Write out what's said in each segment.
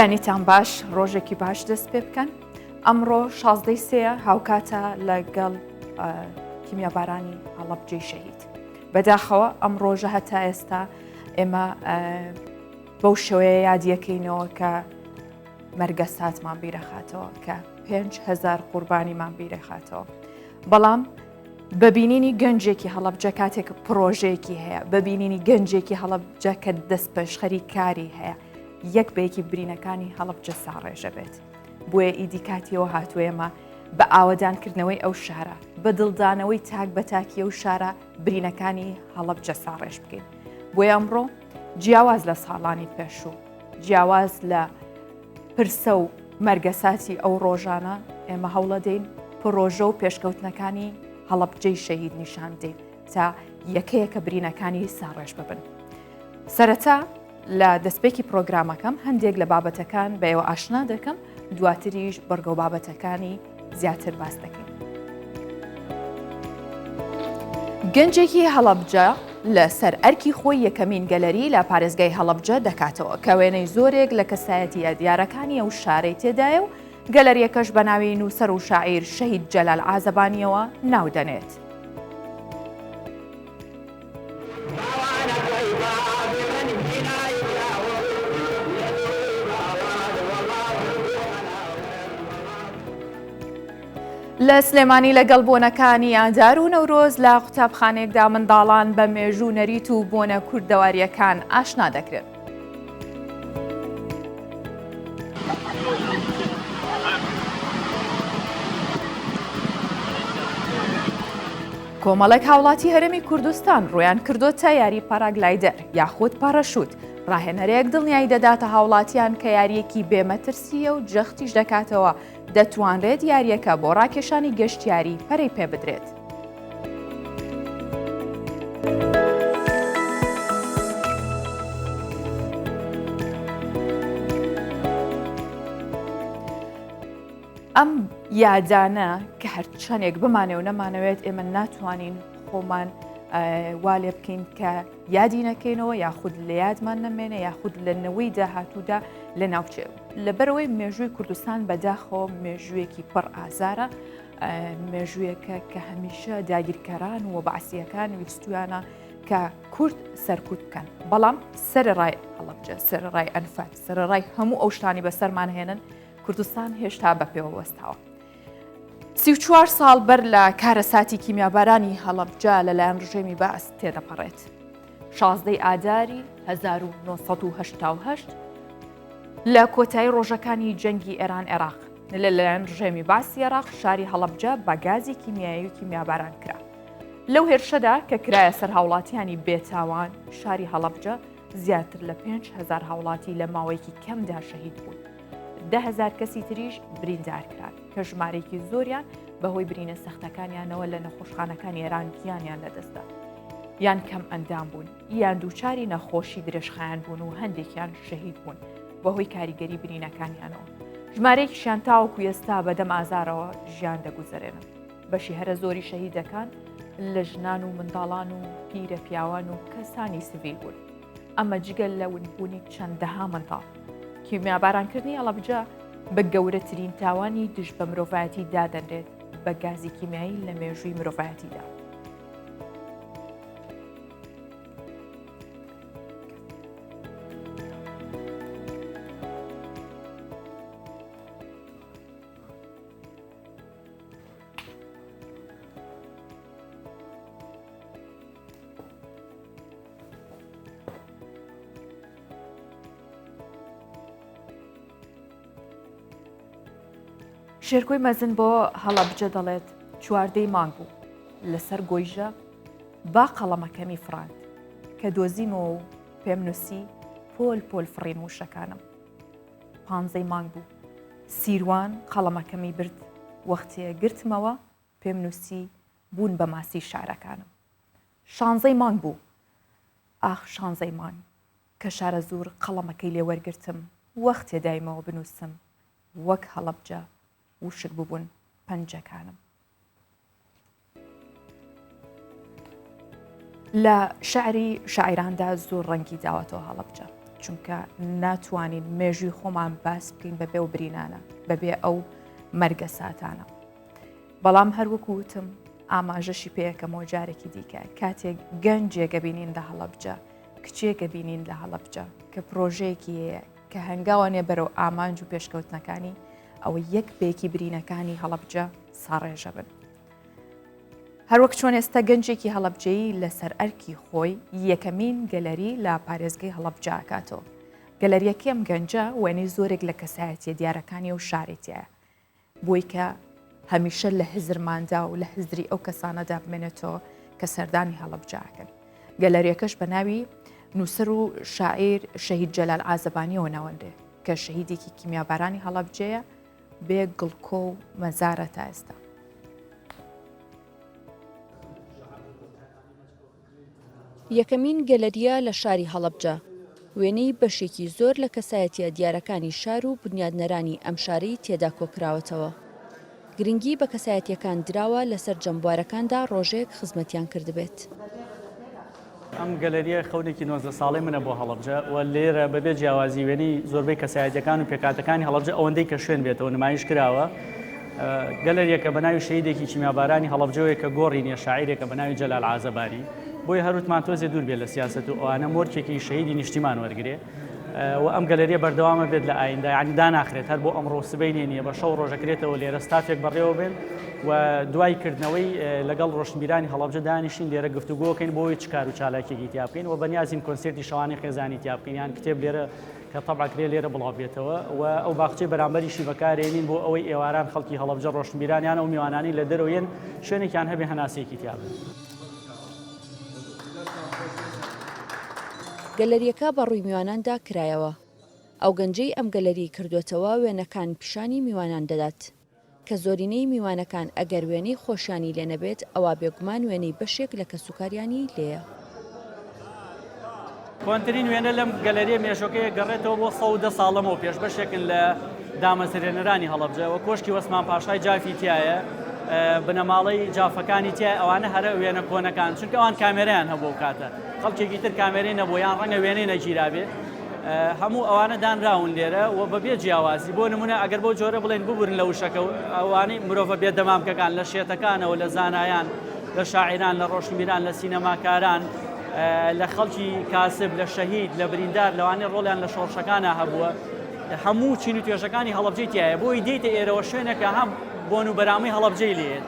بەیانیتان باش ڕۆژێکی باش دەست پێ بکەن. ئەمڕۆ 16 سێە هاوکاتە لەگەڵ کیمیابارانی هەڵەبجەی شەهید. بەداخەوە ئەم ڕۆژە هەتا ئێستا ئێمە بەو شێوەیە یادیەکەینەوە کە مەرگە ساتمان بیرەخاتەوە کە 5,000 قوربانیمان بیرەخاتەوە. بەڵام ببینینی گەنجێکی هەڵەبجە کاتێک پرۆژەیەکی هەیە، ببینینی گەنجێکی هەڵەبجە کە دەست پێشخەری کاری هەیە، یەک بەیەکی برینەکانی هەڵەبجە ساڕێژە بێت. بۆیە ئیدی کاتیەوە هاتووێمە بە ئاوەدانکردنەوەی ئەو شارە، بە دڵدانەوەی تاک بە تاکی ئەو شارە برینەکانی هەڵەبجە ساڕێژ بکەین. بۆیە ئەمڕۆ جیاواز لە ساڵانی پێشوو، جیاواز لە پرسە و مەرگەساتی ئەو ڕۆژانە ئێمە هەوڵە دەین پرۆژە و پێشکەوتنەکانی هەڵەبجەی شەهید نیشان دەین تا یەکەیەکە برینەکانی ساڕێژ ببن. سەرەتا لە دەستپێکی پرۆگرامەکەم هەندێک لە بابەتەکان بەیەوە ئاشنا دەکەم، دواتریش بەرگە و بابەتەکانی زیاتر باس دەکەین. گەنجێکی هەڵەبجە لەسەر ئەرکی خۆی یەکەمین گەلەری لە پارێزگای هەڵەبجە دەکاتەوە کە وێنەی زۆرێک لە کەسایەتیە دیارەکانی ئەو شارەی تێدایە و گەلەریەکەش بە ناوی نووسەر و شاعیر شەهید جەلال عازەبانیەوە ناو دەنێت. لە سلێمانی لەگەڵ بۆنەکانی ئاندار و نەورۆز لە قوتابخانێکدا منداڵان بە مێژوو نەریت و بۆنە کوردەواریەکان ئاشنا دەکرێت. کۆمەڵێک هاوڵاتی هەرێمی کوردستان ڕویان کردوتە یاری پاراگلایدەر یاخود پارەشوت، ڕاهێنەرەیەک دڵنیایی دەداتە هاوڵاتیان کە یاریەکی بێمەترسیە و جەختیش دەکاتەوە دەتوانرێت یاریەکە بۆ ڕاکێشانی گەشتیاری پەرەی پێ بدرێت. ئەم یادانە کە هەرچەندێک بمانێ و نەمانەوێت ئێمە ناتوانین خۆمان وا لێ بکەین کە یادی نەکەینەوە یاخود لە یادمان نەمێنێ یاخود لە نەوەی داهاتوودا لە ناوچێ. لەبەرەوەی مێژووی کوردستان بەداخەوە مێژوویەکی پڕ ئازارە، مێژوویەکە کە هەمیشە داگیرکەران و بەعسیەکان ویستویانە کە کورد سەرکوت بکەن. بەڵام سەرڕای هەڵەبجە، سەرڕای ئەنفات، سەرڕای هەموو ئەو شتانی بەسەرمان هێنن کوردستان هێشتا بەپێوە وەستاوە. 34 ساڵ بەر لە کارەساتی کیمیابارانی هەڵەبجە لەلایەن ڕژێمی بەئەس تێدەپەڕێت. 16 ئاداری 1988 لە کۆتایی ڕۆژەکانی جەنگی ئێران عێراق لەلایەن ڕژێمی باسی عێراق شاری هەڵەبجە بە گازی کیمیایی و کیمیاباران کرا. لەو هێرشەدا کە کرایە سەر هاوڵاتیانی بێتاوان شاری هەڵەبجە زیاتر لە 5,000 هاوڵاتی لە ماوەیەکی کەمدا شەهید بوون. 10,000 کەسی تریش بریندار کران کە ژمارەیەکی زۆریان بەهۆی برینە سەختەکانیانەوە لە نەخۆشخانەکانی ئێران گیانیان لەدەستدا، یان کەم ئەندام بوون، یان دووچاری نەخۆشی درێژخایان بوون و هەندێکیان شەهید بوون بەهۆی کاریگەری برینەکانیانەوە. ژمارەیەکیشیان تاوەکو ئێستا بەدەم ئازارەوە ژیان دەگوزارێنن. بەشی هەرە زۆری شەهیدەکان لە ژنان و منداڵان و پیرە پیاوان و کەسانی سڤیل بوون. ئەمە جگەل لە ونبوونی چەندەها منداڵ. کیمیابارانکردنی هەڵەبجە بە گەورەترین تاوانی دژ بە مرۆڤایەتی دادەنرێت بە گازی کیمیایی لە مێژووی مرۆڤایەتیدا. شێرکۆی مەزن بۆ هەڵەبجە دەڵێت چواردەی مانگ بوو لەسەر گۆیژە با قەڵەمەکەمی فراند کە دۆزیمەوە و پێم نووسی پۆل پۆل فڕین وشەکانم. 15 مانگ بوو سیروان قەڵەمەکەمی برد وەختەیە گرتمەوە پێم نووسی بوون بە ماسی شارەکانم. 16 مانگ بوو ئاخ 16 مانگ کە شارە زۆر قەڵەمەکەی لێوەرگرتم وەختێ دایمەوە بنووسم وەک هەڵەبجە وشک ببوون پەنجەکانم. لە شعری شاعیراندا زۆر ڕەنگی داوەتەوە هەڵەبجە. چونکە ناتوانین مێژوی خۆمان باس بکەین بەبێ و برینانە بەبێ ئەو مەرگە ساتانە. بەڵام هەروەکوتم ئاماژەشی پێیەکەمەوە جارێکی دیکە کاتێک گەنجێکە بینین لە هەڵەبجە کچێکە بینین لە هەڵەبجە کە پرۆژەیەکی هەیە کە هەنگاوانێ بەرەو ئامانج و پێشکەوتنەکانی ئەوە یەک بێکی برینەکانی هەڵەبجە ساڕێژە بن. هەروەک چۆن ئێستا گەنجێکی هەڵەبجەیی لەسەر ئەرکی خۆی یەکەمین گەلەری لە پارێزگای هەڵەبجە ئاکاتەوە. گەلەریەکی ئەم گەنجە وێنەی زۆرێک لە کەسایەتیە دیارەکانی و شارێتیە بۆی کە هەمیشە لە هزرماندا و لە هزری ئەو کەسانەدا بمێنێتەوە کە سەردانی هەڵەبجاکەن. گەلەریەکەش بە ناوی نووسەر و شاعیر شەهید جەلال عازەبانیەوە ناوەندێ کە شەهیدێکی کیمیابارانی هەڵەبجەیە بێ گڵکۆ و مەزارە تا ئێستا. یەکەمین گەلەریە لە شاری هەڵەبجە وێنەی بەشێکی زۆر لە کەسایەتیە دیارەکانی شار و بنیادنەرانی ئەم شارەی تێدا کۆکراوەتەوە. گرنگی بە کەسایەتیەکان دراوە لەسەر جەمبوارەکاندا ڕۆژێک خزمەتیان کردبێت. ئەم گەلەریە خەونێکی 90 ساڵی منە بۆ هەڵەبجە و لێرە بەبێ جیاوازی وێنەی زۆربەی کەسایەتیەکان و پێکاتەکانی هەڵەبجە ئەوەندەی کە شوێن بێتەوە نمایش کراوە. گەلەریەکە بە ناوی شەهیدێکی کیمیابارانی هەڵەبجەوەیە کە گۆڕی نییە شاعیرێکە بە ناوی جەلال عازەبانی بۆی هەروتمان تۆزێ دوور بێت لە سیاست و ئەوانە مۆرکێکی شەهیدی نیشتیمان وەرگێ و ئەم گەلەریە بەردەوامە بێت لە ئایندا یعنی داناخرێت هەر بۆ ئەمڕۆ سبەی نییە بە شەو ڕۆژەکرێتەوە لێرە ستافێک بەڕێوە بێن و دوای کردنەوەی لەگەڵ ڕۆشنبیرانی هەڵەبجە دانیشین لێرە گفتوگۆکەین بۆی چ کار و چالاکێکی تیا بکەین و بەنیازین کۆنسێرتی شەوانی خێزانی تیا بکەین یان کتێب لێرە کە تەبعکرێ لێرە بڵاو بێتەوە و ئەو باخچەی بەرامبەریشی بەکارێنین بۆ ئەوەی ئێواران خەڵکی هەڵەبجە ڕۆشنبیرانیان و میوانانی لە دەرەوەیەن شوێنێکیان هەبێ هەناسەیەکی تیا بن. گەلەریەکە بە ڕووی میواناندا کرایەوە. ئەو گەنجەی ئەم گەلەری کردوێتەوە وێنەکان پیشانی میوانان دەدات کە زۆرینەی میوانەکان ئەگەر وێنەی خۆشیانی لێ نەبێت ئەوە بێگومان وێنەی بەشێک لە کەسوکاریانی لێیە. کۆنترین وێنە لەم گەلەریە مێژۆکەیە گەڕێتەوە بۆ 110 ساڵەمەوە پێش بەشێکن لە دامەزرێنەرانی هەڵەبجە و کۆشکی وەسمان پاشای جافی تایە بنەماڵەی جافەکانی تیا ئەوانە هەرە وێنە کۆنەکان چونکە ئەوان کامێرەیان هەبوو کاتە خەڵکێکی تر کامێرەی نەبوو یان ڕەنگە وێنەی نەگیرابێ هەموو ئەوانە دانراون لێرە و بەبێ جیاوازی بۆ نمونە ئەگەر بۆ جۆرە بڵێن ببورن لە وشەکە ئەوانەی مرۆڤە بێدەمامکەکان لە شێتەکانەوە لە زانایان لە شاعران لە ڕۆشنبیران لە سینەماکاران لە خەڵکی کاسب لە شەهید لە بریندار لەوانەیە ڕۆڵیان لە شۆڕشەکانە هەبووە هەموو چین و توێژەکانی هەڵەبجەی تایە بۆی دیتە ئێرەوە شوێنێکە هەم بۆن و بەرامەی هەڵەبجەی لێت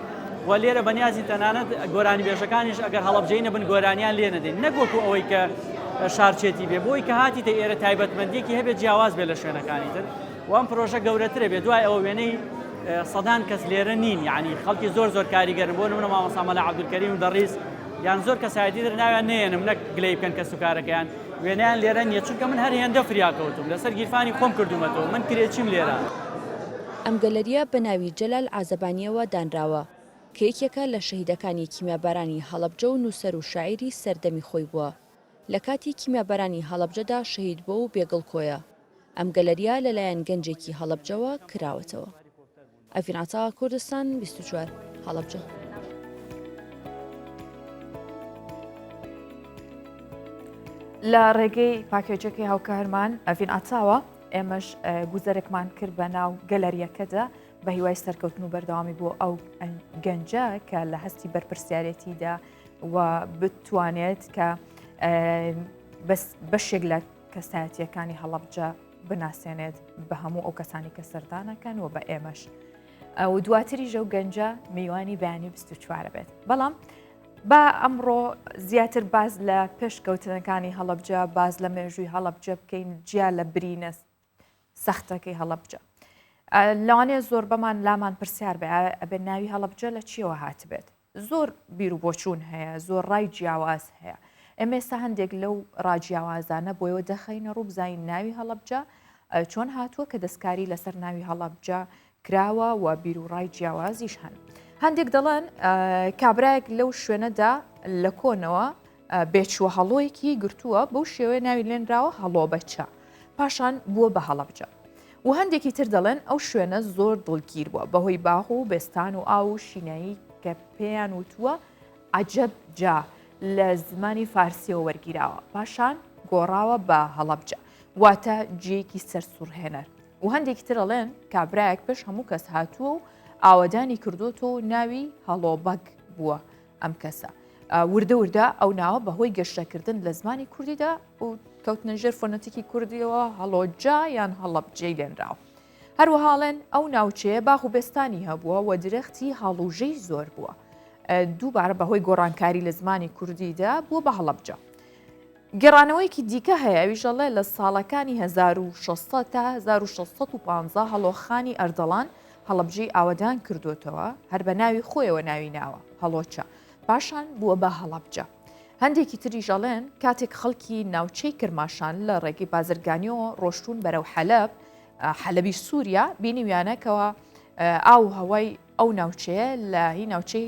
و لێرە بەنیازی تەنانەت گۆرانی بێژەکانیش ئەگەر هەڵەبجەی نەبن گۆرانیان لێ نەدەین نەگوەکو ئەوەی کە شارچێتی بێ بۆی کە هاتیتە ئێرە تایبەتمەندیەکی هەبێت جیاواز بێت لە شوێنەکانی تر وام پرۆژە گەورەترە بێت دوای ئەوە وێنەی سەدان کەس لێرە نین یعنی خەڵکی زۆر کاریگەرن بۆ نمونە مامۆستا مەلا عەبدولکەریم و دەڕیس یان زۆر کەسایەتی تر ناویان نێنم نەک گلەی بکەن کەس و کارەکەیان وێنەیان لێرە نییە چونکە من هەر هێندە فریاکەوتم لەسەر گیرفانی خۆم کردومەتەوە من کرێچیم لێرە. ئەم گەلەریە بە ناوی جەلال عازەبانیەوە دانراوە کە یەکێکە لە شەهیدەکانی کیمیابارانی هەڵەبجە و نووسەر و شاعیری سەردەمی خۆی بووە لە کاتی کیمیابارانی هەڵەبجەدا شەهید بووە و بێگڵکۆیە. ئەم گەلەریە لەلایەن گەنجێکی هەڵەبجەوە کراوەتەوە. ئەڤین عەتا کوردستان 24 هەڵەبجە. لە ڕێگەی پاکێجەکەی هاوکارمان ئەڤین عەتاوە ئێمەش گوزەرێکمان کرد بە ناو گەلەریەکەدا بە هیوای سەرکەوتن و بەردەوامی بۆ ئەو گەنجە کە لە هەستی بەرپرسیارەتیدا و بتوانێت کە بەشێک لە کەسایەتیەکانی هەڵەبجە بناسێنێت بە هەموو ئەو کەسانی کە سەردانەکەن و بە ئێمەش و دواتری ژەو گەنجە میوانی بەیانی 24 بێت. بەڵام با ئەمڕۆ زیاتر باز لە پێشکەوتنەکانی هەڵەبجە باز لە مێژووی هەڵەبجە بکەین جیا لە برینە سەختەکەی هەڵەبجە. لەوانەیە زۆر بەمان لامان پرسیار بێ ئەبێ ناوی هەڵەبجە لە چیەوە هاتبێت. زۆر بیر و بۆچوون هەیە زۆر ڕای جیاواز هەیە. ئێمە ئێستا هەندێک لەو ڕاجیاوازانە بۆیەوە دەخەینە ڕوو بزانین ناوی هەڵەبجە چۆن هاتووە کە دەستکاری لەسەر ناوی هەڵەبجە کراوە و بیر و ڕای جیاوازیش هەن. هەندێک دەڵێن کابراایەک لەو شوێنەدا لە کۆنەوە بێچوە هەڵۆیەکی گرتووە بەو شێوەیە ناوی لێنراوە هەڵۆ بەچە پاشان بووە بە هەڵەبجە و هەندێکی تر دەڵێن ئەو شوێنە زۆر دڵگیر بووە بەهۆی باخ و بێستان و ئاو و شینایی کە پێیان وتووە عەجەب جا لە زمانی فارسیەوە وەرگیراوە پاشان گۆڕاوە بە هەڵەبجە واتە جێکی سەرسوڕهێنەر و هەندێکی ترەڵێن کابراایەک پێش هەموو کەس هاتووە و ئاوەدانی کردوتەوە و ناوی هەڵۆبەک بووە ئەم کەسە وردە وردە ئەو ناوە بەهۆی گەشتەکردن لە زمانی کوردیدا و کەوتنە ژێر فۆنەتیکی کوردیەوە هەڵۆجا یان هەڵەبجێ لێنراوە هەروەهاڵێن ئەو ناوچەیە باخ و بێستانی هەبووە و درەختی هەڵوژەی زۆر بووە دووبارە بەهۆی گۆڕانکاری لە زمانی کوردیدا بووە بە هەڵەبجە گەڕانەوەیکی دیکە هەیە ویژەڵێ لە ساڵەکانی 1600 تا 1650 هەڵۆخانی ئەردەڵان هەڵەبجەی ئاوەدان کردوتەوە هەر بە ناوی خۆیەوە ناوی ناوە هەڵۆچە پاشان بووە بە هەڵەبجە هەندێکی تری ژەڵێن کاتێک خەڵکی ناوچەی کرماشان لە ڕێگەی بازرگانیەوە ڕۆشتون بەرەو حەلەبی سووریا بینیویانەکەوە ئاو هەوای ئەو ناوچەیە لە هی ناوچەی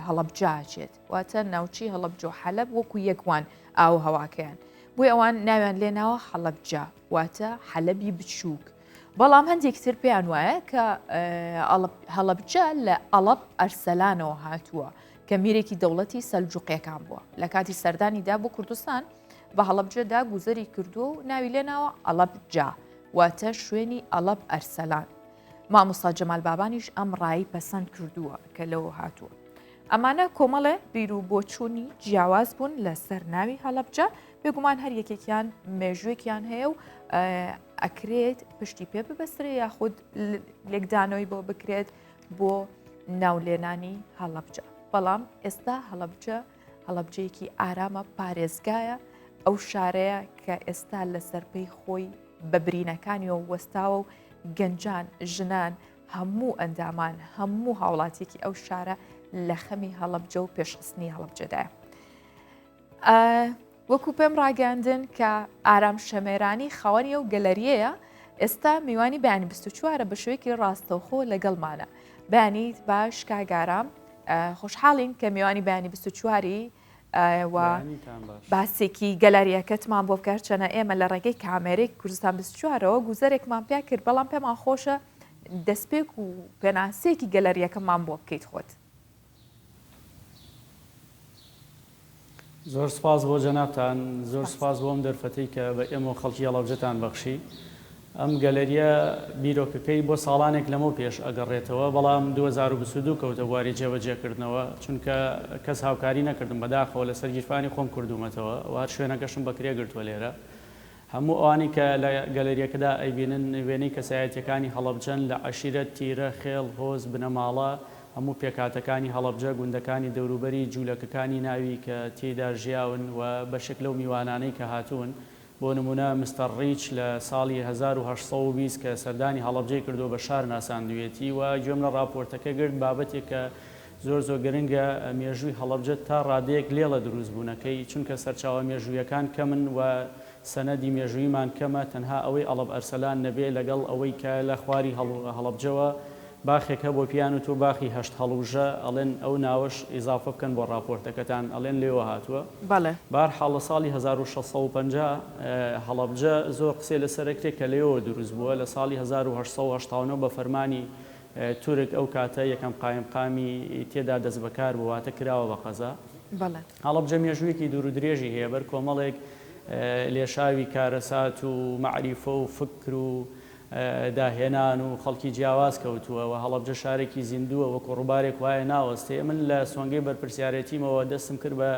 هەڵەبجاچێت واتە ناوچی هەڵەبجە و حەلەب وەکو یەکوان ئاو هەواکەیان بۆی ئەوان ناویان لێناوە حەلەبجا واتە حەلەبی بچووک بەڵام هەندێک تر پێیان وایە کە هەڵەبجە لە ئەڵەب ئەرسەلانەوە هاتووە کە میرێکی دەوڵەتی سەلجوقیەکان بووە لە کاتی سەردانیدا بۆ کوردستان بە هەڵەبجەدا گوزەری کردو و ناوی لێناوە ئەڵەبجا واتە شوێنی ئەڵەب ئەرسەلان مامۆستا جەمال بابانیش ئەم ڕایی پەسەند کردووە کە لەوە هاتووە ئەمانە کۆمەڵێ بیر و بۆچوونی جیاواز بوون لەسەر ناوی هەڵەبجە بێگومان هەر یەکێکیان مێژوێکیان هەیە و ئەکرێت پشتی پێ ببەسترێ یاخود لێکدانەوەی بۆ بکرێت بۆ ناولێنانی هەڵەبجە بەڵام ئێستا هەڵەبجەیەکی ئارامە پارێزگایە ئەو شارەیە کە ئێستا لە سەرپەی خۆی بە برینەکانیەوە وەستاوە و گەنجان ژنان هەموو ئەندامان هەموو هاوڵاتێکی ئەو شارە لە خەمی هەڵەبجە و پێشخستنی هەڵەبجەدایە وەکو پێم ڕاگەاندن کە ئارام شەمێرانی خاوەنیە و گەلەریەیە ئێستا میوانی بەیانی 24 بە شوەیەکی ڕاستەوخۆ لەگەڵمانە بەیانیت باش کاگارام خۆشحاڵین کە میوانی بەیانی 24 و باسێکی گەلاریەکەتمان بۆ بکار چەنە ئێمە لە ڕێگەی کامێرەی کوردستان 24ەوە گوزەرێکمان پیا کرد بەڵام پێمان خۆشە دەستپێک و پێناسەیەکی گەلەریەکەمان بۆ بکەیت خۆت زۆر سپاس بۆ جەنابتان زۆر سپاس بۆم دەرفەتەی کە بە ئێمە و خەڵکی هەڵەبجەتان بەخشی ئەم گەلەریە بیرۆکەکەی بۆ ساڵانێک لەمەوە پێش ئەگەڕێتەوە بەڵام 2022 کەوتە بواری جێبەجێکردنەوە چونکە کەس هاوکاری نەکردم بەداخەوە لەسەر گیرفانی خۆم کردومەتەوە و هەر شوێنەکەشم بەکرێ گرتووە لێرە هەموو ئەوانی کە لە گەلەریەکەدا ئەیبینن وێنەی کەسایەتیەکانی هەڵەبجەن لە عەشیرەت تیرە خێڵ هۆز بنەماڵە هەموو پێکاتەکانی هەڵەبجە گوندەکانی دەوروبەری جوولەکەکانی ناوی کە تێدا ژیاون و بەشێک لەو میوانانەی کە هاتوون بۆ نمونە مستەر ڕیچ لە ساڵی 1820 کە سەردانی هەڵەبجەی کردو بە شار ناساندوێتی و گوێم لە راپۆرتەکە گرت بابەتێک کە زۆر گرنگە مێژووی هەڵەبجە تا ڕادەیەک لێڵە دروستبوونەکەی چونکە سەرچاوە مێژوویەکان کەمن و سەنەدی مێژوویمان کەمە تەنها ئەوەی ئەڵەب ئەرسەلان نەبێ لەگەڵ ئەوەی کە لە خواری هەڵەبجەوە باخێکە بۆ پیان و تۆ باخی هەشت هەڵوژە ئەڵێن ئەو ناوەش ئیزافە بکەن بۆ راپۆرتەکەتان ئەڵێن لێوە هاتووە بارحاڵ لە ساڵی 1650 هەڵەبجە زۆر قسێ لەسەرەکرێک کە لێەوە دروست بووە لە ساڵی 1889 بە فەرمانی تورک ئەو کاتە یەکەم قایمقامی تێدا دەست بەکار بواتە کراوە بە قەزا هەڵەبجە مێژوویەکی دوور و درێژی هەیە بەر کۆمەڵێک لێشاوی کارەسات و معریفە و فکر و داهێنان و خەڵکی جیاواز کەوتووە و هەڵەبجە شارێکی زیندووە وەکو ڕووبارێک وایە ناوەستێ من لە سۆنگەی بەرپرسیارەتیمەوە دەستم کرد بە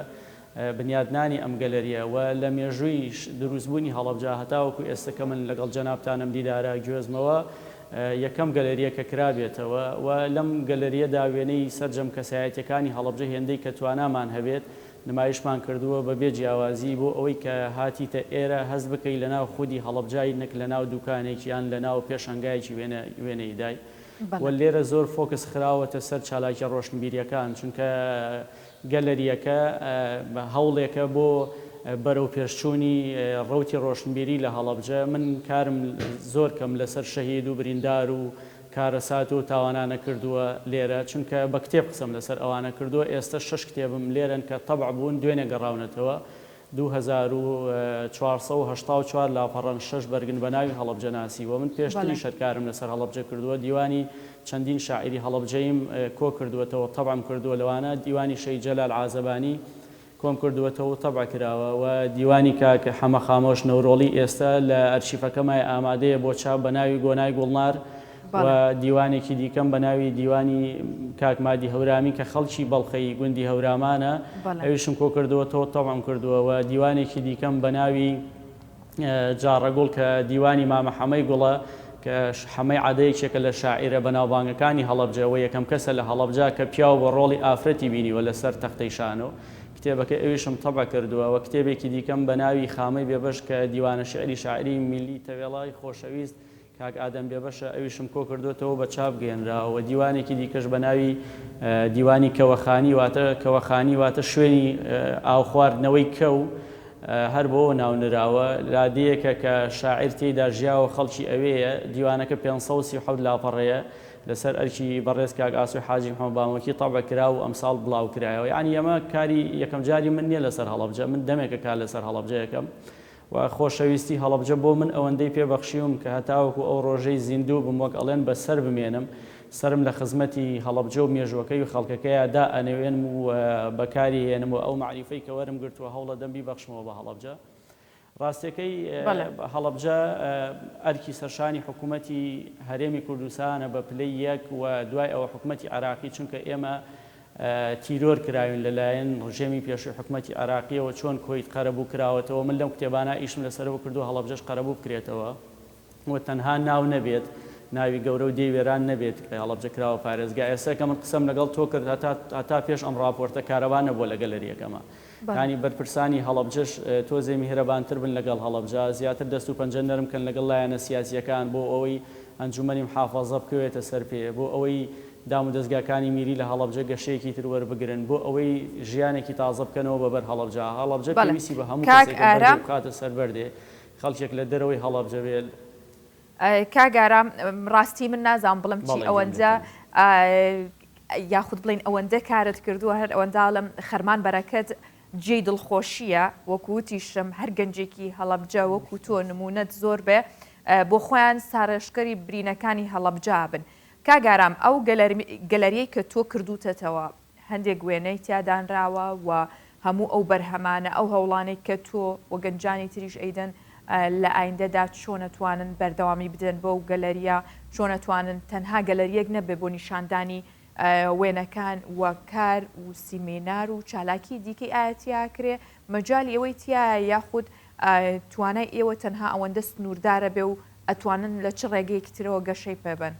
بنیادنانی ئەم گەلەریە و لە مێژووی دروستبوونی هەڵەبجە هەتاوەکو ئێستاکە من لەگەڵ جەنابتانم دیدارە گوێزمەوە یەکەم گەلەریە کە کرابێتەوە و لەم گەلەریەدا وێنەی سەرجەم کەسایەتیەکانی هەڵەبجە هێندەی کە توانامان هەبێت نمایشمان کردووە بە بێ جیاوازی بۆ ئەوەی کە هاتیتە ئێرە هەست بکەی لە ناو خودی هەڵەبجای نەک لە ناو دوکانێکی یان لە ناو پێشەنگایکی وێنەی دای و لێرە زۆر فۆکس خراوەتە سەر چالاکی ڕۆشنبیریەکان چونکە گەلەریەکە هەوڵێکە بۆ بەرەو پێشچوونی ڕەوتی ڕۆشنبیری لە هەڵەبجە من کارم زۆر کەم لەسەر شەهید و بریندار و کارەسات و تاوانانە کردووە لێرە چونکە بە کتێب قسەم لەسەر ئەوانە کردووە ئێستا 6 کتێبم لێرن کە تەبع بوون دوێنێ گەڕاونەتەوە 2484 لاپەڕەن 6 بەرگن بە ناوی هەڵەبجە ناسی و من پێشتری شەرکارم لەسەر هەڵەبجە کردووە دیوانی چەندین شاعری هەڵەبجەیم کۆ کردووەتەوە تەبعم کردووە لەوانە دیوانی شەید جەلال عازەبانی کۆم کردووەتەوە تەبع کراوە و دیوانی کاکە حەمە خامۆش نەورۆڵی ئێستا لە ئەرشیفەکەمای ئامادەیە بۆ چاپ بە ناوی گۆنای گوڵنار و دیوانێکی دیکەم بە ناوی دیوانی کاکمادی هەورامی کە خەڵکی بەڵخەی گوندی هەورامانە ئەویشم کۆ کردووەتەوە تەبعم کردووە و دیوانێکی دیکەم بە ناوی جاڕەگوڵ کە دیوانی مامە حەمەی گوڵە کە حەمەی عادەیەکێکە لە شاعیرە بەناوبانگەکانی هەڵەبجەوە یەکەم کەسە لە هەڵەبجا کە پیاو بە ڕۆڵی ئافرەتی بینیوە لەسەر تەختەی شانۆ کتێبەکە ئەویشم تەبع کردووە و کتێبێکی دیکەم بە ناوی خامەی بێبەش کە دیوانە شعری شاعری میلی تەوێڵای خۆشەویست کاک ئادەم بێبەشە ئەویشم کۆ کردوێتەوە بە چاپ گەێنراوە دیوانێکی دیکەش بە ناوی دیوانی کەوەخانی واتە کەوەخانی واتە شوێنی ئاوخواردنەوەی کەو هەر بۆ ناونراوە لادەیەکە کە شاعیر تێیدا ژیاوە خەڵکی ئەوەیە دیوانەکە 537 لاپەڕەیە لەسەر ئەرکی بەڕێز کاک ئاسوی حاجی محەممەد بامەکی تەبع کرا و ئەمساڵ بڵاو کرایەوە یعنی ئەمە کاری یەکەم جاری من نییە لەسەر هەڵەبجە من دەمێکە کار لەسەر هەڵەبجە یەکەم و خۆشەویستی هەڵەبجە بۆ من ئەوەندەی پێبەخشیوم کە هەتاوەکو ئەو ڕۆژەی زیندوو بم وەک ئەڵێن بەسەر بمێنم سرم لە خزمەتی هەڵەبجە و مێژوەکەی و خەڵکەکەیە دا ئەنەوێنم و بەکاری هێنم و ئەو معریفەی کە وەرم گرتووە هەوڵە دەمبی بەخشمەوە بە هەڵەبجە ڕاستەکەی هەڵەبجە ئەرکی سەرشانی حکوومەتی هەرێمی کوردستانە بە پلەی یەک و دوای ئەوە حکوومەتی عراقی چونکە ئێمە تیرۆر کراوین لەلایەن ڕژێمی پێشووی حکوومەتی عراقیەوە چۆن کۆیت قەرەبوو کراوەتەوە من لەم کتێبانە ئیشم لەسەرەوە کردو هەڵەبجەش قەرەبوو بکرێتەوە و تەنها ناو نەبێت ناوی گەورە و دێوێران نەبێت کە هەڵەبجە کراوە پارێزگا ئێستا کە من قسەم لەگەڵ تۆ کرد هەتا پێش ئەم راپۆرتە کارەوانە بۆ لە گەلەریەکەمە ینی بەرپرسانی هەڵەبجەش تۆزێ میهرەبانتر بن لەگەڵ هەڵەبجە زیاتر دەست و پەنجە نەرم کەن لەگەڵ لایەنە سیاسیەکان بۆ ئەوەی ئەنجومەنی محافەزە بکەوێتە سەر پێ بۆ ئەوەی دام و دەستگاکانی میری لە هەڵەبجە گەشەیەکی تر وەربگرن بۆ ئەوەی ژیانێکی تازە بکەنەوە بەبەر هەڵەبجە پێویستی بە هەموو کەسێک بکاتە سەروەردێ خەڵکێک لە دەرەوەی هەڵەبجە بێت کاگارام ڕاستی من نازانم بڵم چی ئەوەنجە یاخود بڵین ئەوەندە کارت کردووە هەر ئەوەنداڵم خەرمان بەرەکەت جێی دڵخۆشیە وەکوتیشم هەر گەنجێکی هەڵەبجە وەکو تۆ نمونەت زۆر بێ بۆ خۆیان سارەشکەری برینەکانی هەڵەبجا بن کاگارام ئەو گەلەریەی کە تۆ کردوتەتەوە هەندێک وێنەی تیادانراوە و هەموو ئەو بەرهەمانە ئەو هەوڵانێک کە تۆ و گەنجانی تریش ئەیدەن لە ئایندەدا چۆن نەتوانن بەردەوامی بدەن بۆ گەلەریە چۆن نەتوانن تەنها گەلەریەک نەبێ بۆ نیشاندانی وێنەکان و کار و سیمێنار و چالاکی دیکەی ئاەتیا کرێ مەجای ئەوەی تایە یاخود توانای ئێوە تەنها ئەوەندە سنووردارە بێ و ئەتوانن لە چ ڕێگەیەکترەوە گەشەی پێبن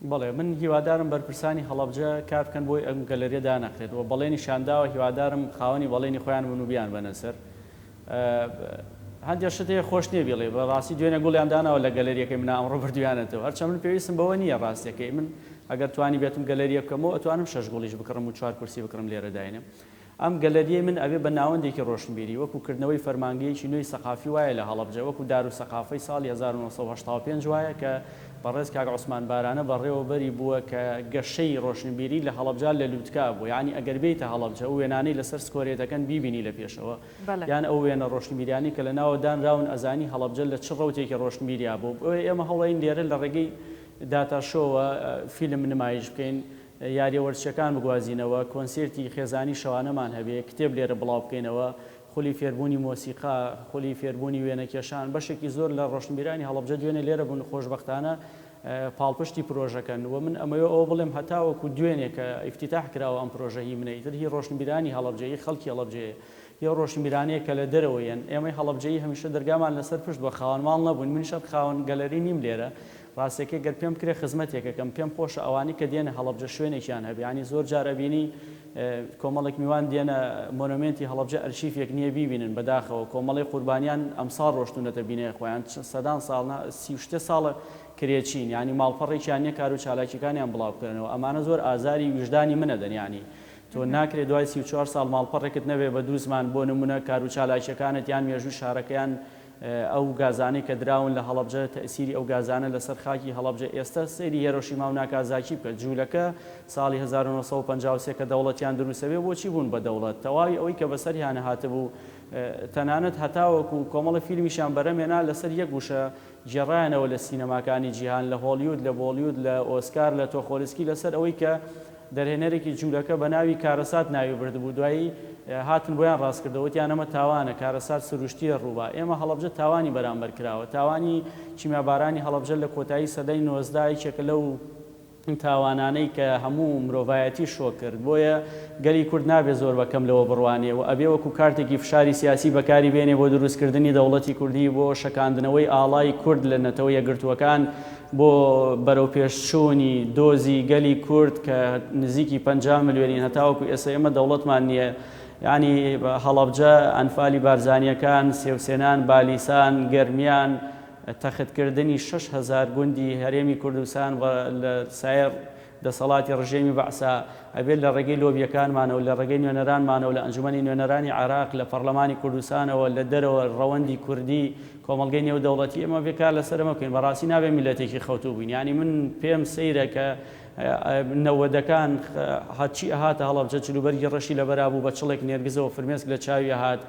بەڵێ من هیوادارم بەرپرسانی هەڵەبجە کار بکەن بۆی ئەم گەلەریەدا نەکرێت و بەڵێنی شانداوە هیوادارم خاوەنی بەڵێنی خۆیان بن و بیان بەنەسەر هەندێک شتەیە خۆش نییە بڵێ بەڕاستی دوێنێ گوڵیان داناوە لە گەلەریەکەی من ئەمڕۆ بردویانێتەوە هەرچەند من پێویستم بەوە نییە ڕاستیەکەی من ئەگەر توانی بێتم گەلەریە بکەمەوە ئەتوانم 6 گوڵیش بکڕم و 4 کورسی بکڕم لێرە داینم ئەم گەلەریە من ئەبێ بە ناوەندێکی ڕۆشنبیری وەکوکردنەوەی فەرمانگەیەکی نوێی سەقافی وایە لە هەڵەبجە وەکو دار و سەقافەی ساڵی 1985 وایە کە بەڕێز کاک عوسمان بارانە بەڕێوەبەری بووە کە گەشەی ڕۆشنبیری لە هەڵەبجە لە لووتکا بوو یعنی ئەگەر بێتە هەڵەبجە و وێنانەی لەسەر سکۆرێتەکەن بیبینی لە پێشەوە یان ئەو وێنە ڕۆشنبیریانی کە لە ناوە دانراون ئەزانی هەڵەبجە لە چ ڕەوتێکی ڕۆشنبیریا بوو ئێمە هەوڵین لێرە لە ڕێگەی داتاشۆوە فیلم نمایش بکەین یاریە وەرزشەکان بگوازینەوە کۆنسێرتی خێزانی شەوانەمان هەبێ کتێب لێرە بڵاو بکەینەوە خولی فێربوونی مۆسیقا خولی فێربوونی وێنەکێشان بەشێکی زۆر لە ڕۆشنبیرانی هەڵەبجە دوێنێ لێرە بوون خۆشبەختانە پاڵپشتی پرۆژەکەن و من ئەمەوە ئەو بڵێم هەتاوەکو دوێنێ کە ئیفتیتاح کراوە ئەم پرۆژەهی منەیتر هی ڕۆشنبیرانی هەڵەبجەیی خەڵکی هەڵەبجەیە یا ڕۆشنبیرانەیە کە لە دەرەوەیەن ئێمەی هەڵەبجەیی هەمیشە دەرگامان لەسەر پشت بە خاوەن ماڵ نەبوون منیشە خاوەن گەلەری نیم لێرە ڕاستێکی گەر پێم کرێ خزمەتێکەکەم پێم خۆشە ئەوانی کە دێنە هەڵەبجە شوێنێکیان هەبێ ینی زۆر جارە بینی کۆمەڵێک میوان دێنە مۆنومنتی هەڵەبجە ئەرشیفێک نییە بیبینن بەداخەوە کۆمەڵی قوربانیان ئەمساڵ ڕۆشتونەتە بینێ خۆیان سەدان ساڵ 30 ساڵە کرێچین ینی ماڵپەڕێکیان نییە کار و چالاکیەکانیان بڵاو بکەنەوە ئەمانە زۆر ئازاری وجدانی منە دەنیانی تۆ ناکرێت دوای 34 ساڵ ماڵپەڕێکت نەبێ بە دوو زمان بۆ نمونە کار و چالاکیەکانت یان مێژووی شارەکەیان ئەو گازانەی کە دراون لە هەڵەبجە تەئسیری ئەو گازانە لەسەر خاکی هەڵەبجە ئێستا سەیری هێرۆشیما و ناکازاکی بکە جوولەکە ساڵی 1953 کە دەوڵەتیان دروستەبێ بۆچی بوون بە دەوڵەت تەواوی ئەوەی کە بەسەریانە هاتبوو تەنانەت هەتاوەکو کۆمەڵە فیلمیشان بەرەمێنا لەسەر یەک گوشە جێڕایەنەوە لە سینەماکانی جیهان لە هۆلیوود لە بۆلیوود لە ئۆسکار لە تۆخۆلسکی لەسەر ئەوەی کە دەرهێنەرێکی جوولەکە بە ناوی کارەسات ناوی بردبوو دوایی هاتن بۆیان ڕاستکردەوەتیان ئەمە تاوانە کارەسات سروشتیە ڕووبا ئێمە هەڵەبجە تاوانی بەرامبەر کراوە تاوانی چیمەبارانی هەڵەبجە لە کۆتایی سەدەی 19 یەکێکە لەو تاوانانەی کە هەموو مرۆڤایەتی شۆ کرد بۆیە گەلی کورد نابێ زۆر بەکەم لەوە بڕوانێ و ئەبێ وەکو کارتێکی فشاری سیاسی بەکاری بێنێ بۆ دروستکردنی دەوڵەتی کوردی بۆ شەکاندنەوەی ئاڵای کورد لە نەتەوە یەکگرتووەکان بۆ بەرەو پێشچوونی دۆزی گەلی کورد کە نزیکی 50 ملیۆنی هەتاوەکو ئێستا ئێمە دەوڵەتمان نییە یعنی هەڵەبجە ئەنفالی بارزانیەکان سێوسێنان بالیسان گەرمیان تەختکردنی 6,000 گوندی هەرێمی کوردستان لە سایر دەسەڵاتی ڕژێمی بەعسا ئەبێت لە ڕێگەی لۆبیەکانمانەوە لە ڕێگەی نوێنەرانمانەوە لە ئەنجومەنی نوێنەرانی عێراق لە پەرلەمانی کوردستانەوە لە دەرەوە ڕەوەندی کوردی کۆمەڵگەی نێودەوڵەتی ئێمە بێکار لەسەرمە بکەین بەڕاستی نابێت میلەتێکی خەوتوو بووین ینی من پێم سەیرە کە نەوەدەکان هەچی ئەهاتە هەڵەبجە چلوبەرگی ڕەشی لەبەرا بوو بە چڵێک نێرگزەوە فرمێسک لە چاوی هات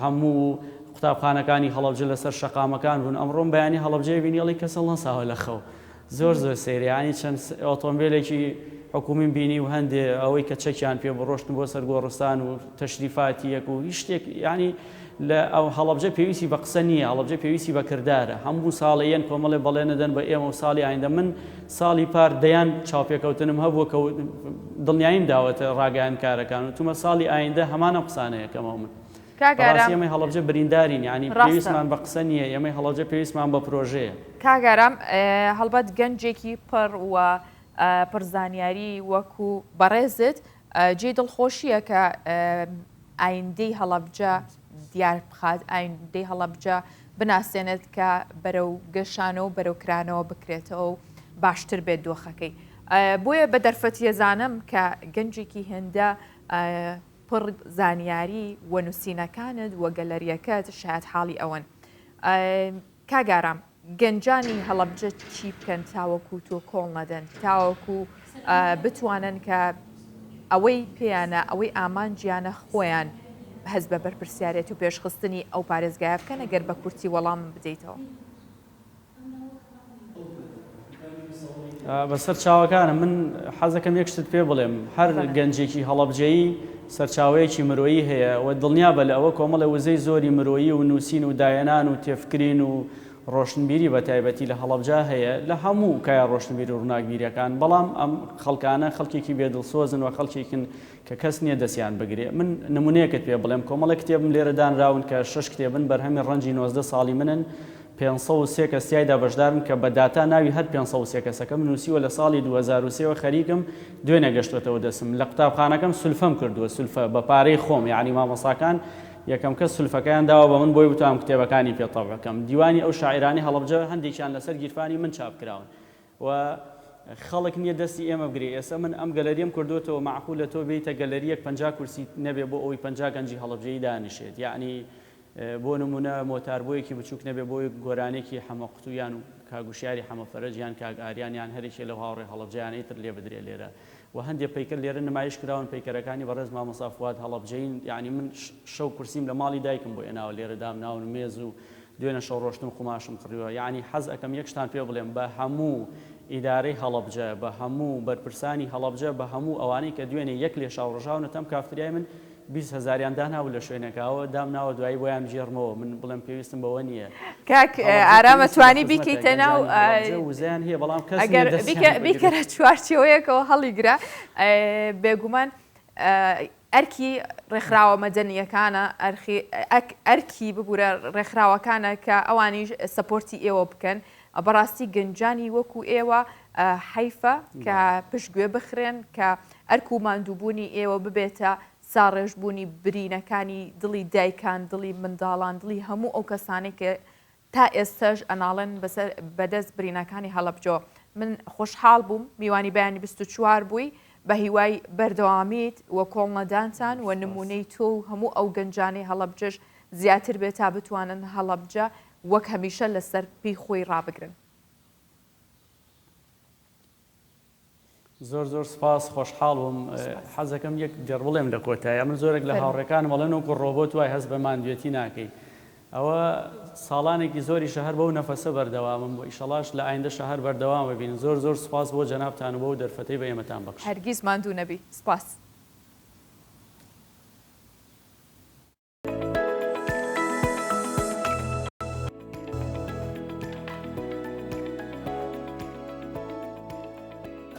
هەموو قوتابخانەکانی هەڵەبجە لەسەر شەقامەکان بوون ئەمڕۆم بەیانی هەڵەبجەی بینیڵی کەسەڵ نەساوە لە خەو زۆر سەیریانی چەند ئۆتۆمبیلێکی حکومین بینی و هەندێ ئەوەی کە چەکیان پێ بڕۆشتن بۆ سەر گۆڕستان و تەشریفاتی یەک و هیچ شتێک ینی لە ئەو هەڵەبجە پێویستی بە قسە نییە هەڵەبجە پێویستی بە کردارە هەموو ساڵەیەن کۆمەڵێ بەڵێ نەدەن بە ئێمە و ساڵی ئایندە من ساڵی پار دەیان چاوپێکەوتنم هەبووە کە دڵنیایم داوەتە ڕاگەیان کارەکان و تومە ساڵی ئایندە هەمانە قسانەیەکەمە من ئێمەی هەڵەبجە بریندارین ینی پێویستمان بە قسە نییە ئێمەی هەڵەبجە پێویستمان بە پرۆژەیە کاگەرام هەڵبەت گەنجێکی پڕ و پرزانیاری وەکو بەڕێزت جێ دڵخۆشیە کە ئایندەی هەڵەبجە دیار بخات ئایندەی هەڵەبجە بناسێنێت کە بەرەو گەشانەوە بەرەو کرانەوە بکرێتەوە و باشتر بێت دۆخەکەی بۆیە بە دەرفەتیەزانم کە گەنجێکی هێندە پڕ زانیاری و نووسینەکانت وە گەلەریەکەت شاید حاڵی ئەوەن کاگارام گەنجانی هەڵەبجە چی بکەن تاوەکو تۆ کۆڵ نەدەن تاوەکو بتوانن کە ئەوەی پێیانە ئەوەی ئامانجیانە خۆیان هەز بە بەرپرسیارەت و پێشخستنی ئەو پارێزگایە بکەن ئەگەر بە کورتی وەڵام بدەیتەوە بەسەر چاوەکانە من حەزەکەم یەک شت پێ بڵێم هەر گەنجێکی هەڵەبجەیی سەرچاوەیەکی مرۆیی هەیە و دڵنیا بە لە ئەوە کۆمەڵە وزەی زۆری مرۆیی و نووسین و دایەنان و تێفکرین و ڕۆشنبیری بە تایبەتی لە هەڵەبجە هەیە لە هەموو کایە ڕۆشنبیری و ڕووناکبیریەکان بەڵام ئەم خەڵکانە خەڵکێکی بێدڵسۆزن و خەڵکێکن کە کەس نییە دەستیان بگرێ من نمونەیەکت پێ بڵێم کۆمەڵە کتێبم لێرە دانراون کە 6 کتێبن بەرهەمی ڕەنجی 19 ساڵی منن 503 کەس تایدا بەشدارن کە بە داتا ناوی هەر 503 کەسەکەم نووسیوە لە ساڵی 2023 خەریکم دوێنێ گەشتوەتەوە دەسم لە قوتابخانەکەم سولفەم کردووە سولفە بە پارەی خۆم یعنی مامۆساکان یەکەم کەس سولفەکەیان داوە بە من بۆی بتوانم کتێبەکانی پێتەڕ بکەم دیوانی ئەو شاعرانی هەڵەبجە هەندێکیان لەسەر گیرفانی من چاپ کراون و خەڵک نییە دەستی ئێمە بگرێ ئێستا من ئەم گەلەریم کردوتەوە معقولە تۆ بێتە گەلەریەک 50 کورسی نەبێ بۆ ئەوەی 50 گەنجی هەڵەبجەی دانیشێت یعنی بۆ نمونە مۆتاربۆیەکی بچووک نەبێ بۆی گۆرانێکی حەمەقوتویان و کاگوشیاری حەمەفەرەجیان کاگاریانیان هەرێکی لە هاوڕێ هەڵەبجەیانەی تر لێ بدرێ لێرە و هەندێک پەیکەر لێرە نمایش کراون پەیکەرەکانی بەڕێز مامۆستا فواد هەڵەبجەین یعنی من شەو کورسیم لە ماڵی دایکم بۆ ئێناوە لێرە دامناون مێز و دوێنە شەو ڕۆشتم قوماشم کڕیوە یعنی حەز ئەەکەم یەکشتان پێ بڵێم بە هەموو ئیدارەی هەڵەبجە بە هەموو بەرپرسانی هەڵەبجە بە هەموو ئەوانەی کە دوێنێ یەک لێ شاوڕژاونە تەم کافتریای من 20,000 داناو لە شوێنەکەوە دامناوە دوایی بۆیان ژێرمەوە من بڵێم پێویستم بەوە نییە کاک ئارامە توانی بیکەیتە ناو وزیان هەیە بەڵام کەس بیکەرە چوارچێوەیەکەوە هەڵیگرە بێگومان ئەرکی ڕێکخراوە مەدەنیەکانە ئەرکی ببوورە ڕێکخراوەکانە کە ئەوانیش سەپۆرتی ئێوە بکەن بەڕاستی گەنجانی وەکو ئێوە حیفە کە پشتگوێ بخرێن کە ئەرک و ماندووبوونی ئێوە ببێتە ساڕێژبوونی برینەکانی دڵی دایکان دڵی منداڵان دڵی هەموو ئەو کەسانی کە تا ئێستاش ئەناڵێن بەدەست برینەکانی هەڵەبجە من خۆشحاڵ بووم میوانی بەیانی 24 بووی بە هیوای بەردەوامیت وە کۆڵنەدانتان و نمونەی تۆ و هەموو ئەو گەنجانی هەڵەبجەش زیاتر بێت تا بتوانن هەڵەبجە وەک هەمیشە لەسەر پێی خۆی ڕابگرن. زۆر زۆر سپاس خۆشحاڵ بووم حەزەکەم یەک جەر بڵێم لە کۆتایە من زۆرێک لە هاوڕێکان وەڵێن وەکو ڕۆبۆت وای هەست بە ماندوێتی ناکەی ئەوە ساڵانێکی زۆری شەهر بەو نەفەسە بەردەوامم بۆ ئیشەڵاش لە ئایندە شەهر بەردەوام ببین. زۆر زۆر سوپاس بۆ جەنابتان و بۆ دەرفەتەی بە ئێمەتان بەخش. هەرگیز ماندوو نەبی. سپاس.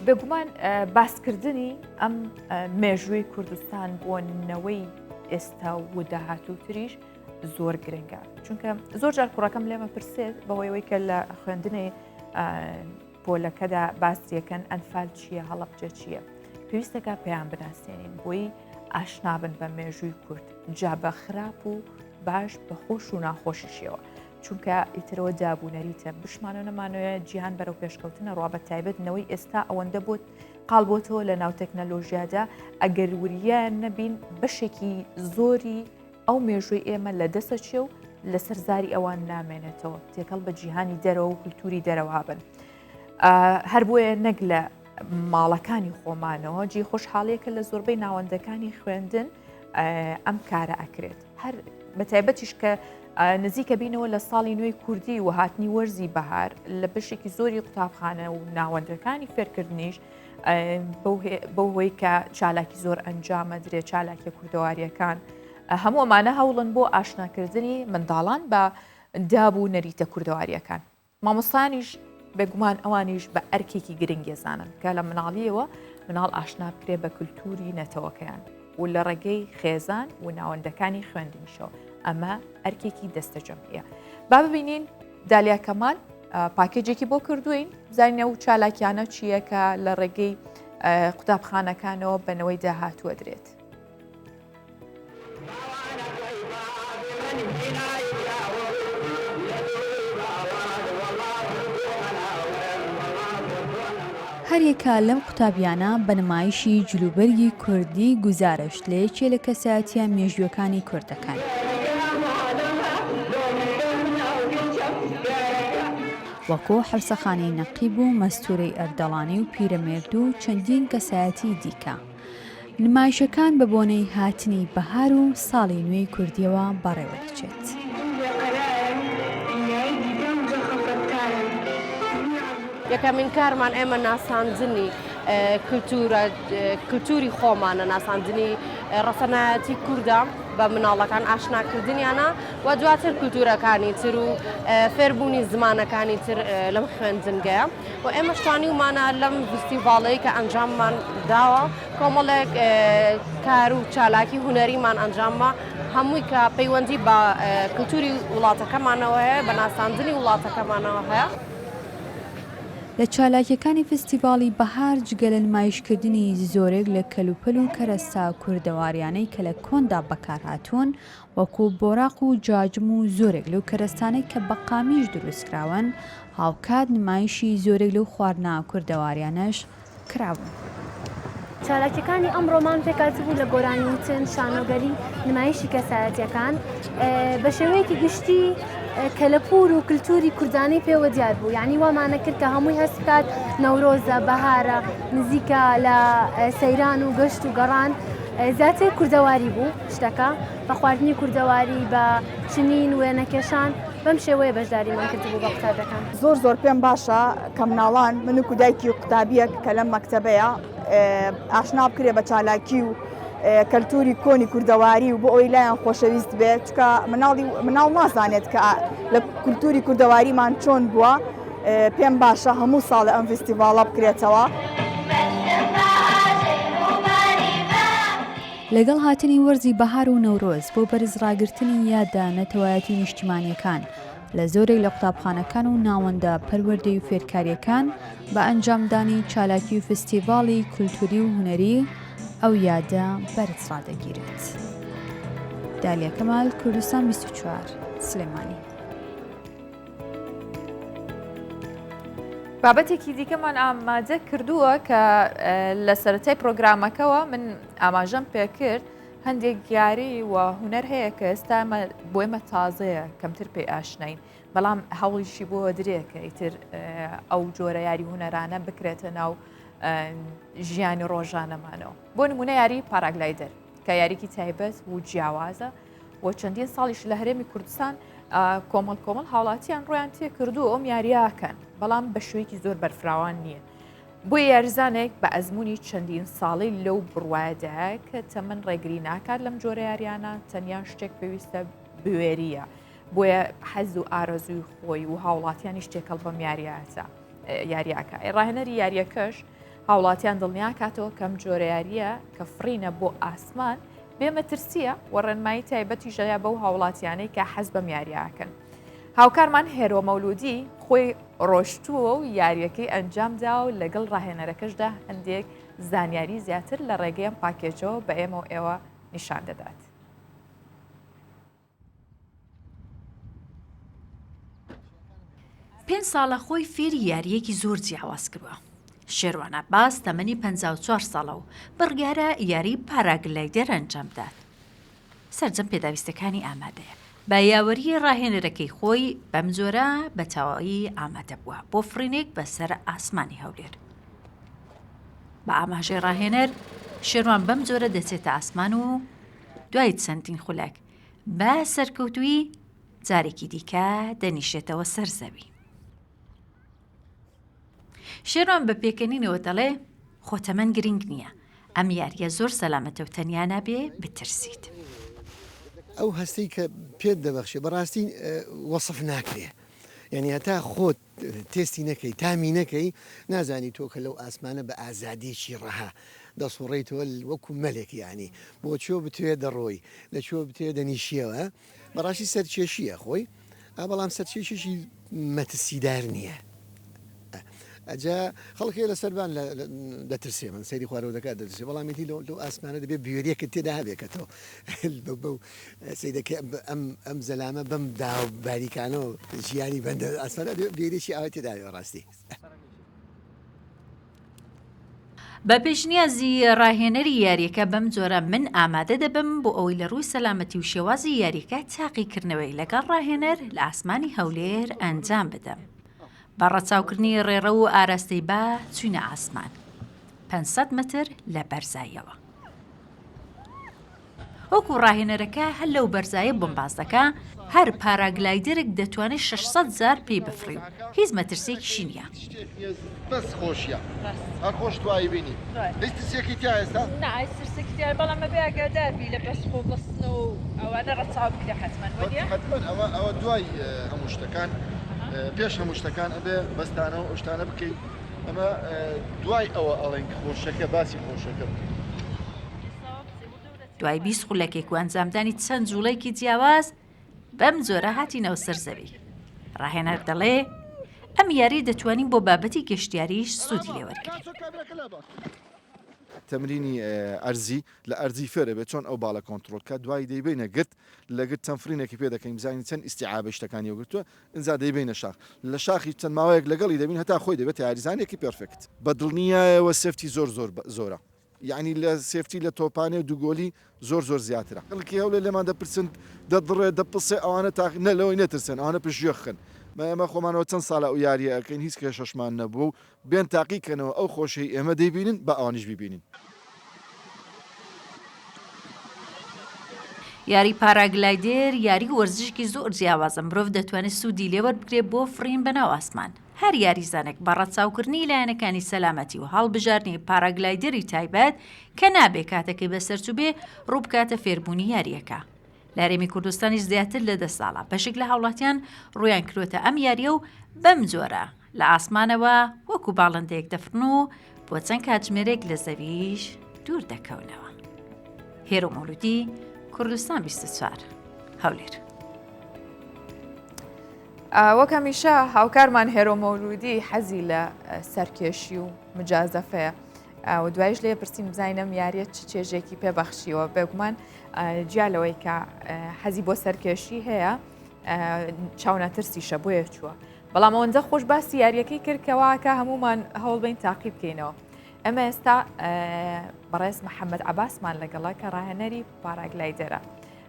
بێگومان باسکردنی ئەم مێژووی کوردستان بۆ نەوەی ئێستا و داهاتووتریش زۆر گرنگە، چونکە زۆر جار کوڕەکەم لێمە پرسێت بەوەی کە لە خوێندنی پۆلەکەدا باسیەکەن ئەنفال چییە، هەڵەبجە چییە، پێویستەکە پێیان بناسیێنین بۆی ئاشنابن بە مێژووی کورد، جا بە خراپ و باش بە خۆش و ناخۆشیشیەوە، چونکە ئیترەوە دابوونەریتە بشمانە نەمانوێت جیهان بەرەو پێشکەوتنە ڕوا بە تایبەتنەوەی ئێستا ئەوەندە بۆت قاڵبۆتەوە لە ناو تەکنەلۆژیادا ئەگەر وریە نەبین بەشێکی زۆری ئەو مێژووی ئێمە لە دەستە چێ و لە سەرزاری ئەوان نامێنێتەوە تێکەڵ بە جیهانی دەرەوە و کولتوری دەرەوە بن. هەر بۆیە نەک لە ماڵەکانی خۆمانەوە جی خۆشحاڵەیەکە لە زۆربەی ناوەندەکانی خوێندن ئەم کارە ئەکرێت. هەر بە تایبەتیش کە نزیکە بینەوە لە ساڵی نوێی کوردی و هاتنی وەرزی بەهار لە بەشێکی زۆری قوتابخانە و ناوەندەکانی فێرکردنیش بەو هۆی کە چالاکی زۆر ئەنجامە درێ چالاکی کوردەواریەکان هەموو ئەمانە هەوڵن بۆ ئاشناکردنی منداڵان بە دابوو نەریتە کوردەواریەکان. مامۆستانیش بێگومان ئەوانیش بە ئەرکێکی گرنگ ێزانن کە لە مناڵیەوە مناڵ ئاشنا بکرێ بە کولتوری نەتەوەکەیان و لە ڕێگەی خێزان و ناوەندەکانی خوێندنیشەوە. ئەمە ئەرکێکی دەستە جەمعیە. با ببینین دالیا کەمال پاکێجێکی بۆ کردوین بزانینە و چالاکیانە چییە کە لە ڕێگەی قوتابخانەکانەوە بنەوەی داهاتووە درێت. هەرێکە لەم قوتابیانە بە نمایشی جلوبەرگی کوردی گزارشت لە یەکێ لە کەسایەتیە مێژووەکانی کوردەکان. وەکۆ حەوسەخانەی نەقیب و مەستوورەی ئەردەڵانی و پیرەمێرد و چەندین کەسایەتی دیکە. نمایشەکان بە بۆنەی هاتنی بەهار و ساڵی نوێی کوردیەوە بەڕێوە دەچێت. یەکەمین کارمان ئێمە ناساندنی کولتوری خۆمانە، ناساندنی ڕەسەنایەتی کووردە بە مناڵەکان ئاشناکردنیانە و دواتر کولتورەکانی تر و فێربوونی زمانەکانی تر لەم خوێندنگەیە و ئێمە شتوانی ومانە لەم فستیڤاڵەیە کە ئەنجاممان داوە کۆمەڵێک کار و چالاکی هونەریمان ئەنجامە هەمووی کە پەیوەندی بە کولتوری وڵاتەکەمانەوە هەیە، بە ناساندنی وڵاتەکەمانەوە هەیە. لە چالاکیەکانی فستیڤاڵی بەهار جگە لە نمایشکردنی زۆرێک لە کەلوپەل و کەرەستا کوردەواریانەی کە لە کۆندا بەکارهاتوون وەکو بۆراق و جاجم و زۆرێک لەو کەرەستانەی کە بە قامیش دروستکراون هاوکات نمایشی زۆرێک لەو خواردنا کوردەواریانەش کراون. چالاکیەکانی ئەمڕۆمان پێکاتبوو لە گۆرانی وتن شانۆگەری نمایشی کەسایەتیەکان بە شێوەیەکی گشتی کە لە پور و کللتوری کوردانی پێوە دیار بوو، یعنی وامانە کرد کە هەمووی هەست بکات نەورۆزە بەهارە نزیکە لە سەیران و گەشت و گەڕان زیاتر کوردەواری بوو شتەکە بە خواردنی کوردەواری بە چنین وێنەکێشان بەم شێوەیە بەشداریمان کردبوو بە قوتابەکان. زۆر پێم باشە کە مناڵان منک و دایکی قوتابیەک کە لەم مەکتەبەیە ئاشنا بکرێ بە چالاکی و کەلتوری کۆنی کوردەواری و بۆ ئەوی لایەن خۆشەویست بێت چکە مناڵ نازانێت کە لە کولتوری کوردەواریمان چۆن بووە. پێم باشە هەموو ساڵە ئەم فستیڤاڵە بکرێتەوە. لەگەڵ هاتنی وەرزی بەهار و نەورۆز بۆ بەرزڕاگرتنی یادە نەتەوایەتی نیشتیمانیەکان لە زۆرێک لە قوتابخانەکان و ناوەندە پەروەردەی و فێرکاریەکان بە ئەنجامدانی چالاکی و فستیڤاڵی کولتوری و هونەری ئەو یادە بەرزڕادەگیرێت. دالیا کەمال، کوردستان 24 سلێمانی. بابەتێکی دیکەمان ئامادە کردووە کە لە سەرەتای پرۆگرامەکەەوە من ئاماژەم پێکرد هەندێک یاری و هوەر هەیە کە ئێستا بۆ ئێمە تازەیە کەمتر پێ ئاشنین، بەڵام هەوڵیشی بۆ درێکە ئیتر ئەو جۆرە یاری هوەرانە بکرێتە ناو ژیانی ڕۆژانەمانەوە. بۆ نمونە یاری پاراگلایدەر کە یاریکی تایبەت و جیاوازە و چەندین ساڵیش لە هەرێمی کوردستان کۆمەڵ هاوڵاتیان ڕۆیان تێ کردو ئەم یاریاکەن بەڵام بە شوەیەکی زۆر بەرفراوان نییە. بۆ یاریزانێک بە ئەزمموی چەندین ساڵی لەو بڕوایدایە کە تەمەەن ڕێگری ناکات لەم جۆرە یاریانە تەنیا شتێک پێویستە بوێریە بۆیە حەز و ئارەزوی خۆی و هاوڵاتیانی شتێکەڵ بەم یاریاکە ڕاهێنەری یاریەکەش هاوڵاتیان دڵنیا کاتەوە کەم جۆرە یاریە کە فڕینە بۆ ئاسمان بێمەترسیە و ڕێنمایی تایبەتی ژەیە بەو هاوڵاتیانەی کە حەز بەم یاریاکەن. هاوکارمان هێرۆ مەولودی خۆی ڕۆشتووە و یاریەکەی ئەنجامدا و لەگەڵ ڕاهێنەرەکەشدا هەندێک زانیاری زیاتر لە ڕێگەیەم پاکێجەوە بە ئێمە و ئێوە نیشان دەدات. پێنج ساڵە خۆی فێری یاریەکی زۆر جیاواز کردووە. شێروان عەباس تەمەنی 54 ساڵە و بڕیارە یاری پاراگلایدەر ئەنجامدات. سەرجەم پێداویستەکانی ئامادەیە. بە یاوەری ڕاهێنەرەکەی خۆی بەم جۆرە بە تەواوی ئامادە بووە بۆ فرینێک بەسەر ئاسمانی هەولێر. بە ئاماژەی ڕاهێنەر شێروان بەم جۆرە دەچێتە ئاسمان و دوای چەندین خولەک بە سەرکەوتووی جارێکی دیکە دەنیشێتەوە سەر زەوی. شێروان بە پێکەنینەوە دەڵێ خۆتەمەن گرنگ نییە، ئەم یاریە زۆر سەلامەتە و تەنیا نابێ بترسیت. ئەو هەستەی کە پێت دەبەخشێ بەڕاستی وەصف ناکرێ، یعنی هەتا خۆت تێستی نەکەی تامی نەکەی نازانی تۆ کە لەو ئاسمانە بە ئازادێکی ڕەها دەسوڕێیتەوە وەکو مەلێک یعنی بۆ چۆ بتوێ دەڕۆی لە چۆ بتوێ دەنیشیەوە بەڕاستی سەرکێشیە خۆی بەڵام سەرکێشیشی مەترسیدار نییە. ئەجا خەڵکی لە سەربان دەترسێ من سەیری خوارەوە دەکات دەترسێ بەڵامیتی لەو ئاسمانە دەبێت بیوێریەکە تێدا هەبێکەوە سیدەکە ئەم زەلامە بەم داو باریکانەوە ژیانی بەندە ئاسمانە بێریشی ئاوە تێداوێ ڕاستی. بە پێشنیازی ڕاهێنەری یاریەکە بەم جۆرە من ئامادە دەبم بۆ ئەوەی لە ڕووی سەلامەتی و شێوازی یاریەکە تاقیکردنەوەی لەگەڵ ڕاهێنەر لە ئاسمانی هەولێر ئەنجام بدەم. بە ڕەچاوکردنی ڕێڕە و ئاراستەی با چوینە ئاسمان 500 متر لە بەرزاییەوە. وەکو ڕاهێنەرەکە هەر لەو بەرزایە بۆمباز دەکا هەر پاراگلایدەرێک دەتوانێت 600 جار پێی بفڕی و هیچ مەترسێکیشی نییە. بەس خۆشیە هەر خۆش دوایی بینی هیچ ترسێکی تیا ئێستا؟ نای ترسێکی تیا بەڵام بەبێ ئاگاداربی لە بەس خۆ بەستن و ئەوانە ڕەچاو بکرێ حەتمەن وەریە؟ حەتمەن ئەوە دوای هەموو شتەکان پێش هەموو شتەکان ئەبێ بەستانەوە ئەشتانە بکەیت ئەمە دوای ئەوە ئەڵێن خۆشەکە باسی خۆشەکە بکەیت. دوای 20 خولەکێک و ئەنجامدانی چەند جوڵەیەکی جیاواز بەم جۆرە هاتینەوە سەر زەوی. ڕاهێنەر دەڵێ ئەم یاری دەتوانین بۆ بابەتی گەشتیاریش سوودی لێوەرگین. تەمرینی ئەرزی لە ئەرزی فێرە بێت چۆن ئەو باڵە کۆنتترۆلکە دوای دەیبینە گرت لەگرت چەندفرینێکی پێ دەکەین بزانین چەند ئیسیعابە شتەکانی وگرتووە ئینجا دەیبینە شاخ لە شاخی چەند ماوەیەک لەگەڵی دەبین هەتا خۆی دەبێت یاریزانێکی پێرفکت بە دڵنیایەوە سێفتی زۆرە یعنی لە سێفتی لە تۆپانێ دووگۆلی زۆر زیاترە خەڵکی هەولێ لێمان دەپرسن دەدڕێ دەپسێ ئەوانە نە لەوەی نەترسن ئەوانە پشتگوێخن ئێمە خۆمانەوە چەند ساڵە و یاریە ئەەکەین هیچ کێشەشمان نەبوو و بێن تاقیکەنەوە ئەو خۆشەی ئێمە دەیبینن بە ئەوانیش ببینین. یاری پاراگلایدەر یاری وەرزشکی زۆر جیاوازە مرۆڤ دەتوانێت سوودی لێوەربگرێت بۆ فڕین بەناو ئاسمان. هەر یاریزانێک بە ڕەچاوکردنی لایەنەکانی سەلامەتی و هەڵبژاردننی پاراگلایدەری تایبەت کە نابێت کاتەکەی بەسەرچوو بێ ڕووبکاتە فێربوونی یاریەکە. لە هەرێمی کوردستانی زیاتر لە 10 ساڵە بەشێک لە هاوڵاتیان ڕویان کردوتە ئەم یاریە و بەم جۆرە لە ئاسمانەوە وەکو باڵندەیەک دەفرن و بۆ چەند کاتژمێرێک لە زەویش دوور دەکەونەوە. هێرۆ مەولودی کوردستان 24 هەولێر. وەک هەمیشە هاوکارمان هێرۆ مەولودی حەزی لە سەرکێشی و مجازەفەیە و دوایش لێ پرسیم بزانم یاریە چ چێژێکی پێبەخشیەوە بێگومان جیالەوەی کە حەزی بۆ سەرکێشی هەیە چاونەترسیشە بۆیە چووە بەڵام ئەوەندە خۆش باسی یاریەکەی کردکەوە کە هەمومان هەوڵ بین تاقی بکەینەوە. ئەمە ئێستا بەڕێز محەممەد عەباسمان لەگەڵا کە ڕاهێنەری پاراگلایدەرە.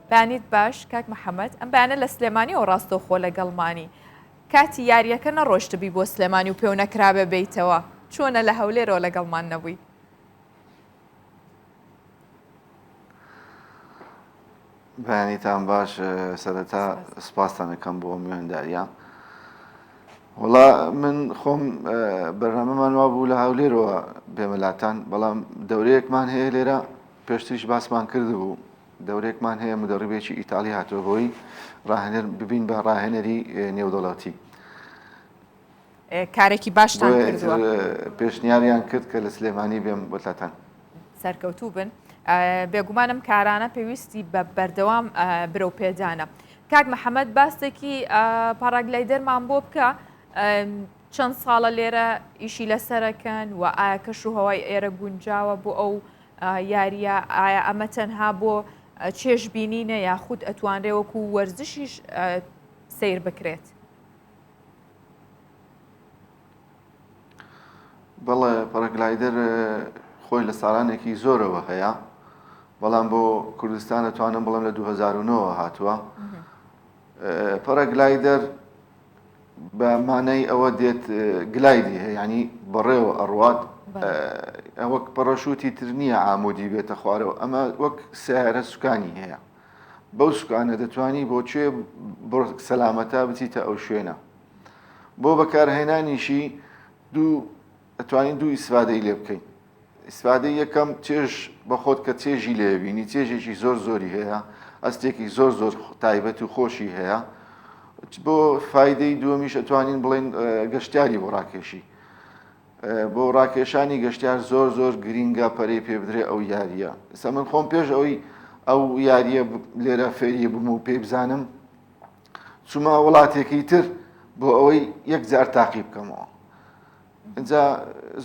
بەیانیت باش کاک محەممەد ئەم بەیانە لە سلێمانی و ڕاستەوخۆ لەگەڵمانی کاتی یاریەکە نەڕۆشتبی بۆ سلێمانی و پێو نەکرابێ بیتەوە چۆنە لە هەولێرەوە لەگەڵمان نەبووی؟ بەیانیتان باش سەرەتا سپاسان دەکەم بۆ میێنداریە. وڵا من خۆم بەرنامەمان وا بوو لە هەولێرەوە بێمەلاتان، بەڵام دەورەیەکمان هەیە لێرە پێشتریش باسمان کردبوو. دەورێکمان هەیە مدەڕیبێکی ئیتالی هاتووە بۆی ڕاهێنەر ببین بە ڕاهێنەری نێودەوڵەتی. کارێکی باشتان کردووە. پێشنیاریان کرد کە لە سلێمانی بێم بۆتاتان سەرکەوتوو بن. بێگومانم کارانە پێویستی بە بەردەوام برە و پێدانە. کاک محەممەد باستێکی پاراگلایدەرمان بۆ بکە، چەند ساڵە لێرە ئیشی لەسەرەکەن و ئایا کەش و هەوای ئێرە گونجاوە بۆ ئەو یاریە؟ ئایا ئەمە تەنها بۆ چێژ بینینە یاخود ئەتوانرێ وەکو وەرزشیش سیر بکرێت؟ بەڵێ پەراگلایدەر خۆی لە ساڵانێکی زۆرەوە هەیە، بەڵام بۆ کوردستان دەتوانم بڵم لە 2009 هاتووە. پەراگلایدەر بە مانای ئەوە دێت گلایدی هەیە، ینی بەڕێوە ئەڕوات، وەک پەڕەشوتی تر نییە ئامودی بێتە خوارەوە، ئەمە وەک سیارە سوکانی هەیە. بەو سوکانە دەتوانی بۆ بۆ سەلامەتە بچیتە ئەو شوێنە. بۆ بەکارهێنانیشی ئەتوانین دوو ئیسفادەی لێ بکەین. ئیسفادەی یەکەم چێژ بە خۆت کە چێژی لێبینی، چێژێکی زۆر زۆری هەیە، ئەستێکی زۆر زۆر تایبەت و خۆشی هەیە. بۆ فایدەی دووەمیش ئەتوانین بڵێن گەشتیاری بۆ ڕاکێشی. بۆ ڕاکێشانی گەشتیار زۆر زۆر گرینگە پەرەی پێ بدرێ ئەو یاریە. ئێستا من خۆم پێش ئەوەی ئەو یاریە لێرە فێری بم و پێی بزانم، چوومە وڵاتێکی تر بۆ ئەوەی یەک جار تاقی بکەمەوە. اینجا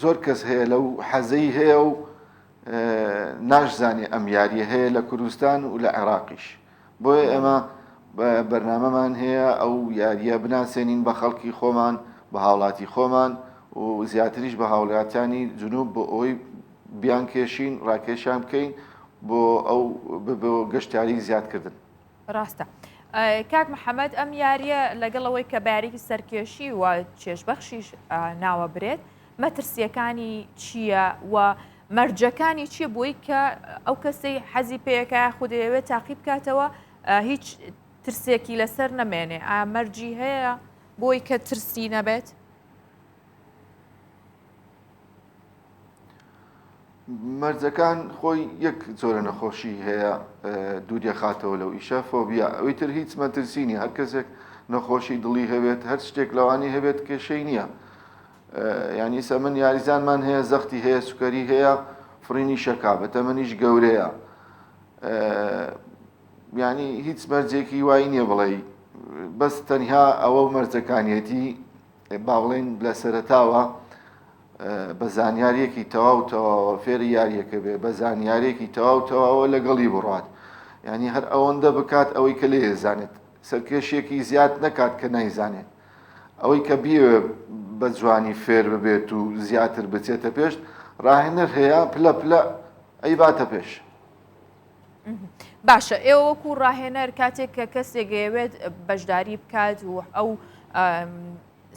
زۆر کەس هەیە لەو حەزەی هەیە و ناشزانێ ئەم یاریە هەیە لە کوردستان و لە عێراقیش. بۆیە ئێمە بەرنامەمان هەیە ئەو یاریە بناسێنین بە خەڵکی خۆمان، بە هاوڵاتی خۆمان و زیاتریش بە هاوڵاتیانی جنوب بۆ ئەوەی بیان کێشین، ڕاکێشان بکەین بۆ گەشتیاری زیادکردن. ڕاستە. کاک محەممەد، ئەم یاریە لەگەڵەوەی کە بارێکی سەرکێشی و چێژبەخشیش ناوە برێت، مەترسیەکانی چییە و مەرجەکانی چییە بۆی کە ئەو کەسەی حەزی پێیەکە خودەوێت تاقی بکاتەوە هیچ ترسێکی لەسەر نەمێنێ؟ مەرجی هەیە بۆی کە ترسی نەبێت؟ مەرجەکان خۆی یەک جۆرە نەخۆشی هەیە دوورێ خاتەوە لەو ئیشە، فۆبیا. ئەوەی تر هیچ مەترسینی، هەر کەسێک نەخۆشی دڵی هەبێت، هەر شتێک لەوانی هەبێت کێشەی نییە. یعنی سە من یاریزانمان هەیە، زەختی هەیە، سوکەری هەیە، فڕینی شەکا، بەتەمەنیش گەورەیە. یعنی هیچ مەرجێکی وای نییە بڵێ بەس تەنها ئەوە مەرجەکانیەتی با بڵێن لە سەرەتاوە بە زانیاریەکی تەواو تەواوە فێری یاریەکە بێ، بە زانیارێکی تەواو تەواوە لەگەڵی بڕات. یعنی هەر ئەوەندە بکات ئەوەی کە لێ زانێت، سەرکێشیەکی زیاد نەکات کە نایزانێت. ئەوەی کە بیوێ بە جوانی فێر ببێت و زیاتر بچێتە پێش، ڕاهێنەر هەیە پلە پلە ئەی باتە پێش. باشە، ئێوە وەکو ڕاهێنەر کاتێک کە کەسێک دەیەوێت بەشداری بکات و ئەو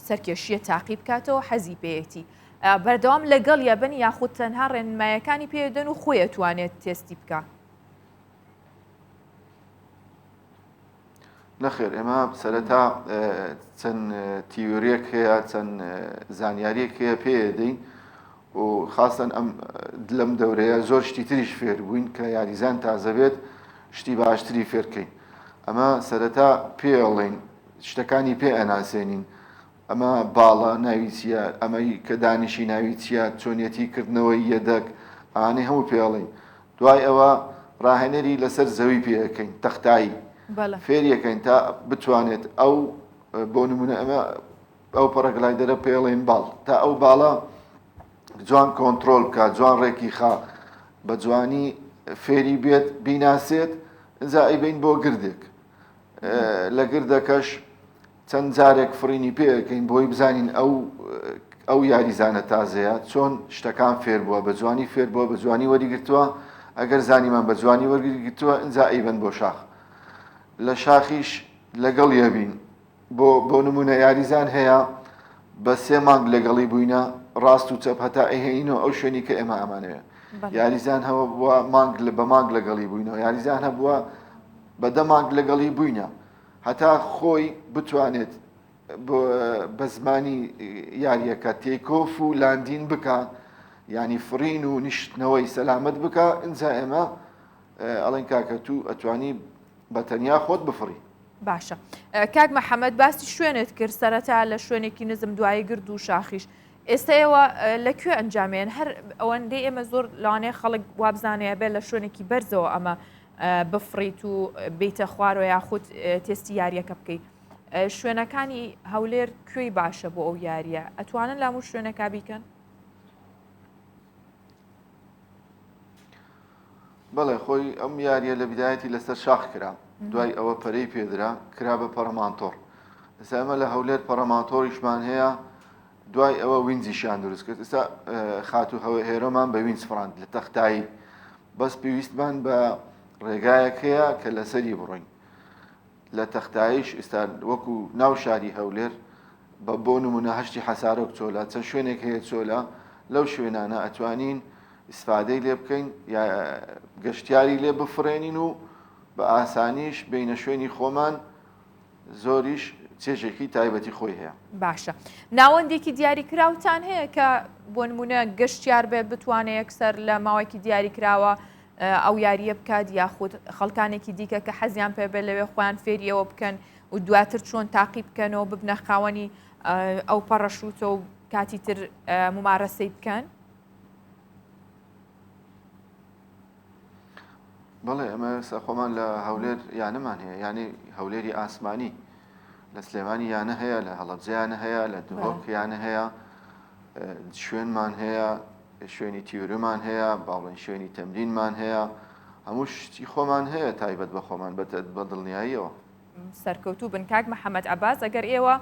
سەرکێشیە تاقی بکاتەوە، حەزی پێیەتی بەردەوام لەگەڵ یابن یاخود تەنها ڕێنمایەکانی پێدەن و خۆی ئەتوانێت تێستی بکە؟ نەخێر، ئێمە سەرەتا چەند تیۆریەک هەیە، چەند زانیاریەک هەیە پێدەین و خاستن ئەم لەم دەورەیە زۆر شتی تریش فێر بووین کە یاریزان تازە بێت شتی باشتری فێرکەین. ئەمە سەرەتا پێڵێن شتەکانی پێ ئەناسێنین. ئەمە باڵە ناوی چییە، ئەمەی کە دانیشی ناوی چییە، چۆنیەتی کردنەوەی یەدەک، ئانەی هەموو پێڵین. دوای ئەوە ڕاهێنەری لەسەر زەوی پێەکەین، تەختایی فێریەکەین تا بتوانێت ئەو بۆ نمونە ئەمە ئەو پەراگلایدەرە پێڵێن باڵ، تا ئەو باڵە جوان کۆنتترۆل بکات، جوان ڕێکی خا، بە جوانی فێری بێت بیناسێت، ئەجا ئەیبین بۆ گردێک. لە گردەکەش چەند جارێک فڕینی پێەکەین بۆی بزانین ئەو یاریزانە تازەیە چۆن شتەکان فێر بووە، بە جوانی فێر بووە، بە جوانی وەریگرتووە. ئەگەر زانیمان بە جوانی وەرگرتووە ئەجا ئەیبن بۆ شاخ. لە شاخیش لەگەڵ یەبین. بۆ نمونە یاریزان هەیە بە 3 مانگ لەگەڵی بووینە، ڕاست و چەپ هەتا ئەهێنینەوە ئەو شوێنی کە ئێمە ئەمانەوێت. یاریزان هەوە بووە بە مانگ لەگەڵی بووینەوە، یاریزان هەبووە بەدەماک لەگەڵی بووینە هەتا خۆی بتوانێت بە زمانی یاریەکە تێکۆف و لاندین بکە ینی فرین و نیشتنەوەی سەلامت بکە ئینجا ئێمە ئەڵێن کاکە تو ئەتوانی بەتەنیا خۆت بفڕی. باشە کاک مەحەمەد باسی شوێنت کرد سەرەتا لە شوێنێکی نزم دوایی گرد و شاخیش ئێستا ئێوە لەکوێ ئەنجامێن هەر ئەوەندەی ئێمە زۆر لەوانەیە خەڵک وابزانەیە بێت لە شوێنێکی بەرزەوە ئەمە بفڕیت و بیتە خوارەوە یاخود تێستی یاریەکە بکەیت شوێنەکانی هەولێر کوێی باشە بۆ ئەو یاریە ئەتوانن لامو شوێنەکە بیکەن؟ بەڵێ خۆی ئەم یاریە لە بیدایەتی لەسەر شاخ کرا دوای ئەوە پەرەی پێدرا کرا بە پەرەمانتۆر ئێستا ئەمە لە هەولێر پەرەمانتۆریشمان هەیە دوای ئەوە وینزیشیان دروست کرد ئێستا خاتو هێرۆمان بە وینز فراند لە تەختایی بەس پێویستمان بە ڕێگایەک هەیە کە لەسەری بڕۆین لە تەختایش ئێستا وەکو ناو شاری هەولێر بۆ نمونە هەشتی حەسارۆک چۆلە چەند شوێنێک هەیە چۆلە لەو شوێنانە ئەتوانین ئیسفادەی لێ بکەین یا گەشتیاری لێ بفرێنین و بە ئاسانیش بینە شوێنی خۆمان زۆریش چێژێکی تایبەتی خۆی هەیە. باشە ناوەندێکی دیاریکراوتان هەیە کە بۆ نمونە گەشتیار بێت بتوانێت یەکسەر لە ماوەیەکی دیاریکراوە ئەو یاریە بکات یاخود خەڵکانێکی دیکە کە حەزیان پێ بێت لەوێ خۆیان فێریەوە بکەن و دواتر چۆن تاقی بکەنەوە ببنە خاوەنی ئەو پەڕەشوتە و کاتی تر ممارەسەی بکەن؟ بەڵێ ئەمە خۆمان لە هەولێر یانەمان هەیە یانی هەولێری ئاسمانی لە سلێمانی یانە هەیە لە هەڵەبجەیانە هەیە لە دووەک یانە هەیە شوێنمان هەیە شوێنی تیورمان هەیە باڵێن شوێنی تەمرینمان هەیە هەموو شتی خۆمان هەیە تایبەت بە خۆمان بە دڵنیاییەوە. سەرکەوتوو بن کاک محەممەد عەباس ئەگەر ئێوە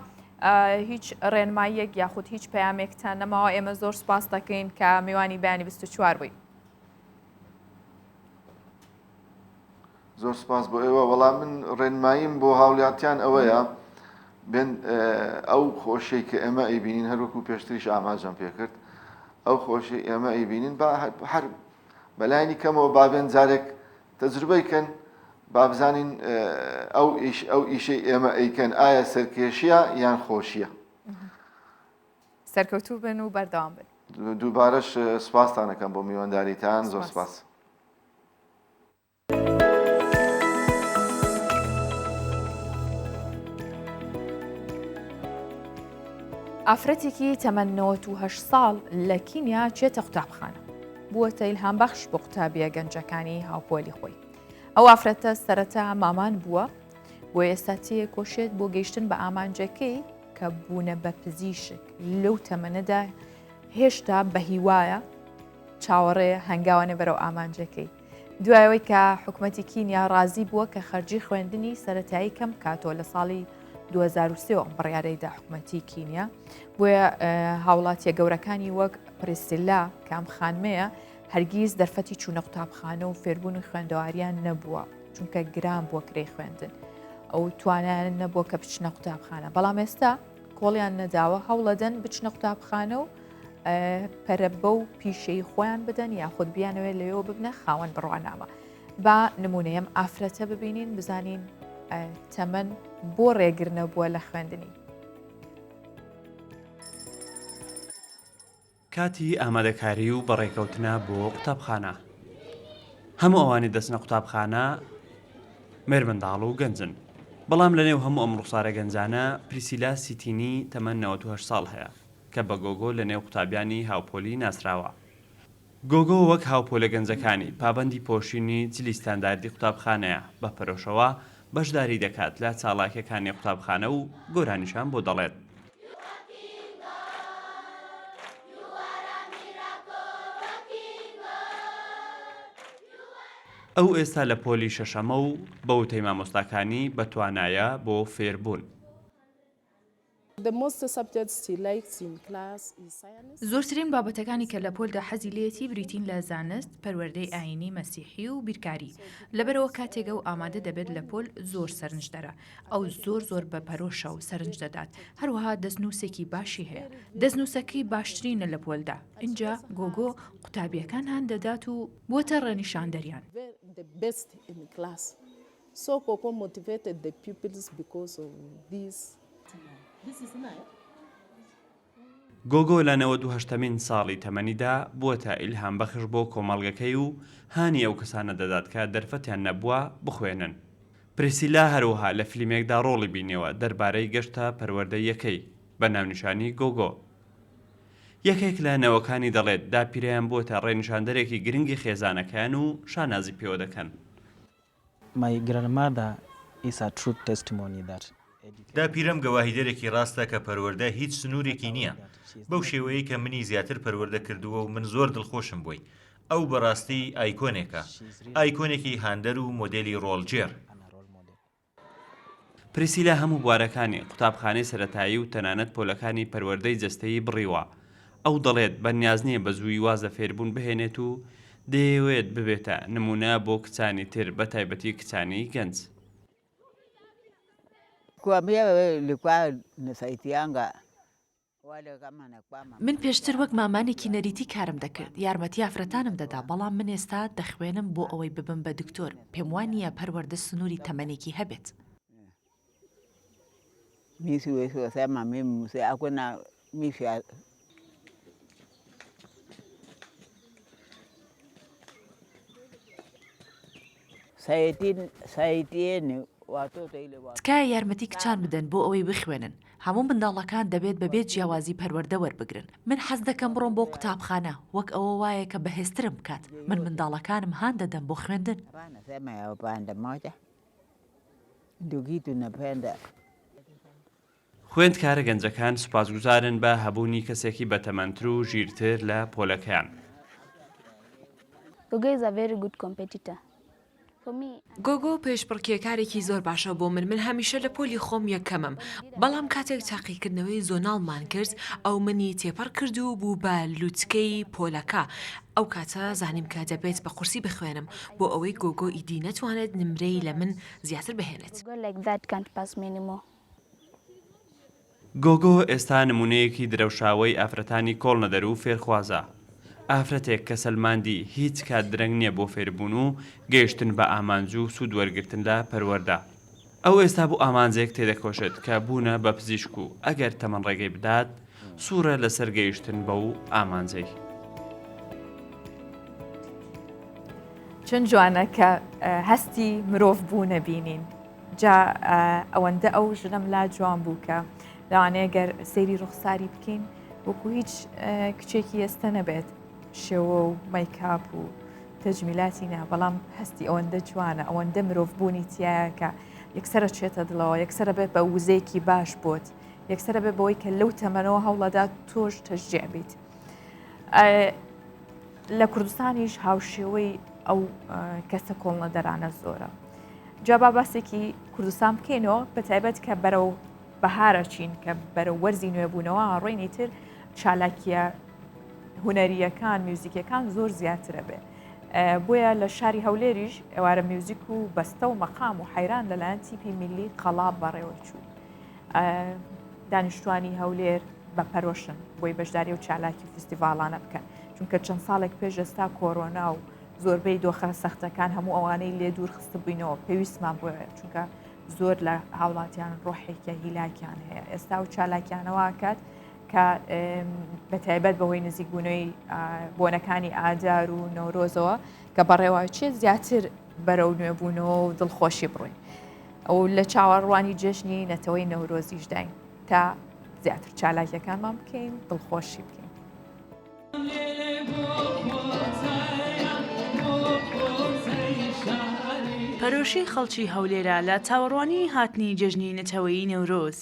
هیچ ڕێنماییەک یاخود هیچ پەیامێکتان نەماوە ئێمە زۆر سپاس دەکەین کە میوانی بەیانی 24 بووی. زۆر سپاس بۆ ئێوە وەڵام من ڕێنماییم بۆ هاوڵاتیان ئەوەیە بێن ئەو خۆشەی کە ئێمە ئەیبینین هەروەکو پێشتریش ئاماژەم پێکرد ئەو خۆشی ئێمە ئەیبینین هەر بەلایانی کەمەوە بابێن جارێک تەجروبەیکەن با بزانین ئەو ئیشەی ئێمە ئەیکەن ئایا سەرکێشیە یان خۆشیە. سەرکەوتوو بن و بەردەوام بن. دووبارەش سپاستانەکەم بۆ میوانداریتان زۆر سپاس. ئافرەتێکی تەمەن 98 ساڵ لە کینیا چێتە قوتابخانە بووەتە ئیلهام بەخش بۆ قوتابیە گەنجەکانی هاوپۆلی خۆی. ئەو ئافرەتە سەرەتا مامان بووە بۆ ئێستا کۆشێت بۆ گەیشتن بە ئامانجەکەی کە بوونە بە پزیشک لەو تەمەنەدا هێشتا بە هیوایە چاوەڕێ هەنگاوانە بەرەو ئامانجەکەی. دوایەوەی کە حکوومەتی کینیا ڕازی بووە کە خەرجی خوێندنی سەرەتایی کەم کاتۆ لە ساڵی 2023 بڕیارەیدا حکوومەتی کینیا بۆیە هاوڵاتیە گەورەکانی وەک پرسیلا کام خانمەیە هەرگیز دەرفەتی چوونە قوتابخانە و فێربوون خوێندەواریان نەبووە چونکە گران بۆ کرێی خوێندن ئەو توانیان نەبووە کە بچنە قوتابخانە بەڵام ئێستا کۆڵیان نەداوە هەوڵەدەن بچنە قوتابخانە و پەرەبە و پیشەی خۆیان بدەن یاخود بیانەوێت لەوێ ببنە خاوەن بڕوانامە با نمونەیەم ئافرەتە ببینین بزانین تەمەن بۆ ڕێگرنە بووە لە خوێندنی. کاتی ئامادەکاری و بەڕێکەوتنە بۆ قوتابخانە. هەموو ئەوانی دەچنە قوتابخانە مێر منداڵ و گەنجن. بەڵام لەنێو هەموو ئەم ڕوخسارە گەنجانە پریسیلا سیتینی تەمەن 98 ساڵ هەیە کە بە گۆگۆ لەنێو قوتابیانی هاوپۆلی ناسراوە. گۆگۆ وەک هاوپۆلە گەنجەکانی پابەندی پۆشینی جلی ستانداردی قوتابخانەیە بە پەرۆشەوە بەشداری دەکات لە چالاکیەکانی قوتابخانە و گۆرانیشان بۆ دەڵێت. ئەو ئێستا لە پۆلی شەشەمە و بە وتەی مامۆستاکانی بە توانایە بۆ فێربوون. زۆرترین بابەتەکانی کە لە پۆلدا حەزی لێتی بریتین لە زانست، پەروەردەی ئاینی مەسیحی و بیرکاری. لەبەرەوە کاتێکە و ئامادە دەبێت لە پۆل زۆر سەرنج دەرە. ئەو زۆر بە پەرۆشە و سەرنج دەدات. هەروەها دەستنووسێکی باشی هەیە. دەستنووسەکەی باشترینە لە پۆلدا. اینجا گۆگۆ قوتابیەکان هەن دەدات و بۆتە ڕێنیشاندەریان. So Coco motivated the pupils because of this. This is nice. گۆگۆ لە 98مین ساڵی تەمەنیدا بووە ئیلهام بەخش بۆ کۆمەڵگەکەی و هانی ئەو کەسانە دەدات کە دەرفەتیان نەبووە بخوێنن. پرسیلا هەروەها لە فیلمێکدا ڕۆڵی بینیەوە دەربارەی گەشتە پەروەردەی یەکەی بە ناونیشانی گۆگۆ. یەکێک لە نەوەکانی دەڵێت داپیرەیان بووە ڕێنیشاندەرێکی گرنگی خێزانەکەیان و شانازی پێوە دەکەن. My grandmother is a true testimony that داپیرەم گەواهیدەرێکی ڕاستە کە پەروەردە هیچ سنوورێکی نییە. بەو شێوەیە کە منی زیاتر پەروەردە کردووە و من زۆر دڵخۆشم بووی. ئەو بەڕاستی ئایکۆنێکە، ئایکۆنێکی هاندەر و مۆدێلی ڕۆڵجێر. پرسیلا هەموو بوارەکانی قوتابخانەی سەرەتایی و تەنانەت پۆلەکانی پەروەردەی جەستەیی بڕیوە. ئەو دەڵێت بەنیاز نییە بە زووی وازە فێربوون بهێنێت و دەیەوێت ببێتە نمونە بۆ کچانی تر بە تایبەتی کچانی گەنج. من پێشتر وەک مامانێکی نەریتی کارم دەکرد، یارمەتی ئافرەتانم دەدا، بەڵام من ئێستا دەخوێنم بۆ ئەوەی ببم بە دکتۆر. پێم وانە پەروەردە سنووری تەمەنێکی هەبێت. تکایە یارمەتی کچان بدەن بۆ ئەوەی بخوێنن. هەموو منداڵەکان دەبێت بەبێت جیاوازی پەروەردە وەربگرن. من حەز دەکەم بڕۆم بۆ قوتابخانە وەک ئەوە وایە کە بەهێزترم بکات. من منداڵەکانم هان دەدەم بۆ خوێندن. خوێندکارە گەنجەکان سوپاسگوزارن بە هەبوونی کەسێکی بەتەمەنتر و ژیرتر لە پۆلەکەیان. گۆگۆ پێشبڕکێکارێکی زۆر باشە بۆ من هەمیشە لە پۆلی خۆم یەکەمم، بەڵام کاتێک تاقیکردنەوەی زۆناڵمان کرد ئەو منی تێپەڕ کرد و بوو بە لووتکەی پۆلەکە. ئەو کاتە زانیم کە دەبێت بە قورسی بخوێنم بۆ ئەوەی گۆگۆ ئیدی نەتوانێت نمرەی لە من زیاتر بهێنێت. گۆگۆ ئێستا نمونەیەکی درەوشاوەی ئافرەتانی کۆڵنەدەر و فێرخوازە. ئافرەتێک کە سەلماندی هیچ کات درەنگ نییە بۆ فێربوون و گەیشتن بە ئامانج و سوود وەرگرتن لە پەروەردە. ئەو ئێستا بۆ ئامانجێک تێدەکۆشێت کە بوونە بە پزیشک و ئەگەر تەمەن ڕێگەی بدات سوورە لەسەر گەیشتن بە و ئامانجەی. چەند جوانە کە هەستی مرۆڤ بوو نەبینین. جا ئەوەندە ئەو ژنم لا جوان بوو کە لەوانەیە گەر سەیری ڕوخساری بکەین وەکو هیچ کچێکی ئێستا نەبێت شێوە و مەیکاپ و تەجمیلاتی نا، بەڵام هەستی ئەوەندە جوانە، ئەوەندە مرۆڤبوونی تایە کە یەکسرە چێتە دڵەوە، یەکسرە بێت بە وزەیەکی باش بۆت، یەکسرە بێت بەوەی کە لەو تەمەنەوە هەوڵەدا تۆش تەشجیع بیت. لە کوردستانیش هاوشێوەی ئەو کەسە کۆڵنەدەرانە زۆرە. جا با باسێکی کوردستان بکەینەوە بە تایبەت کە بەرەو بەهارە چین کە بەرەو وەرزی نوێبوونەوە ڕۆینی تر چالاکیە هونەریەکان میوزیکەکان زۆر زیاترە بێ. بۆیە لە شاری هەولێریش ئێوارە میوزیک و بەستە و مەقام و حەیران لەلایەن تیپی میلی قەڵاب بەڕێوە چوو. دانیشتوانی هەولێر بە پەرۆشن بۆی بەشداری و چالاکی فستیڤالانە بکەن، چونکە چەند ساڵێک پێش ئێستا کۆڕۆنا و زۆربەی دۆخە سەختەکان هەموو ئەوانەی لێ دوور خستە بووینەوە پێویستمان بۆیە، چونکە زۆر لە هاوڵاتیان ڕۆحێکە هیلاکیان هەیە. ئێستا و چالاکیانەوە کات کە بەتایبەت بەهۆی نزیکبوونەوەی بۆنەکانی ئادار و نەورۆزەوە کە بەڕێوەچێ زیاتر بەرەو نوێبوونەوە و دڵخۆشی بڕۆین. ئەو لە چاوەڕوانی جێژنی نەتەوەی نەورۆزیش داین تا زیاتر چالاکیەکانمان بکەین، دڵخۆشی بکەین. پەرۆشی خەڵکی هەولێرە لە چاوەڕوانی هاتنی جێژنی نەتەوەیی نەورۆز.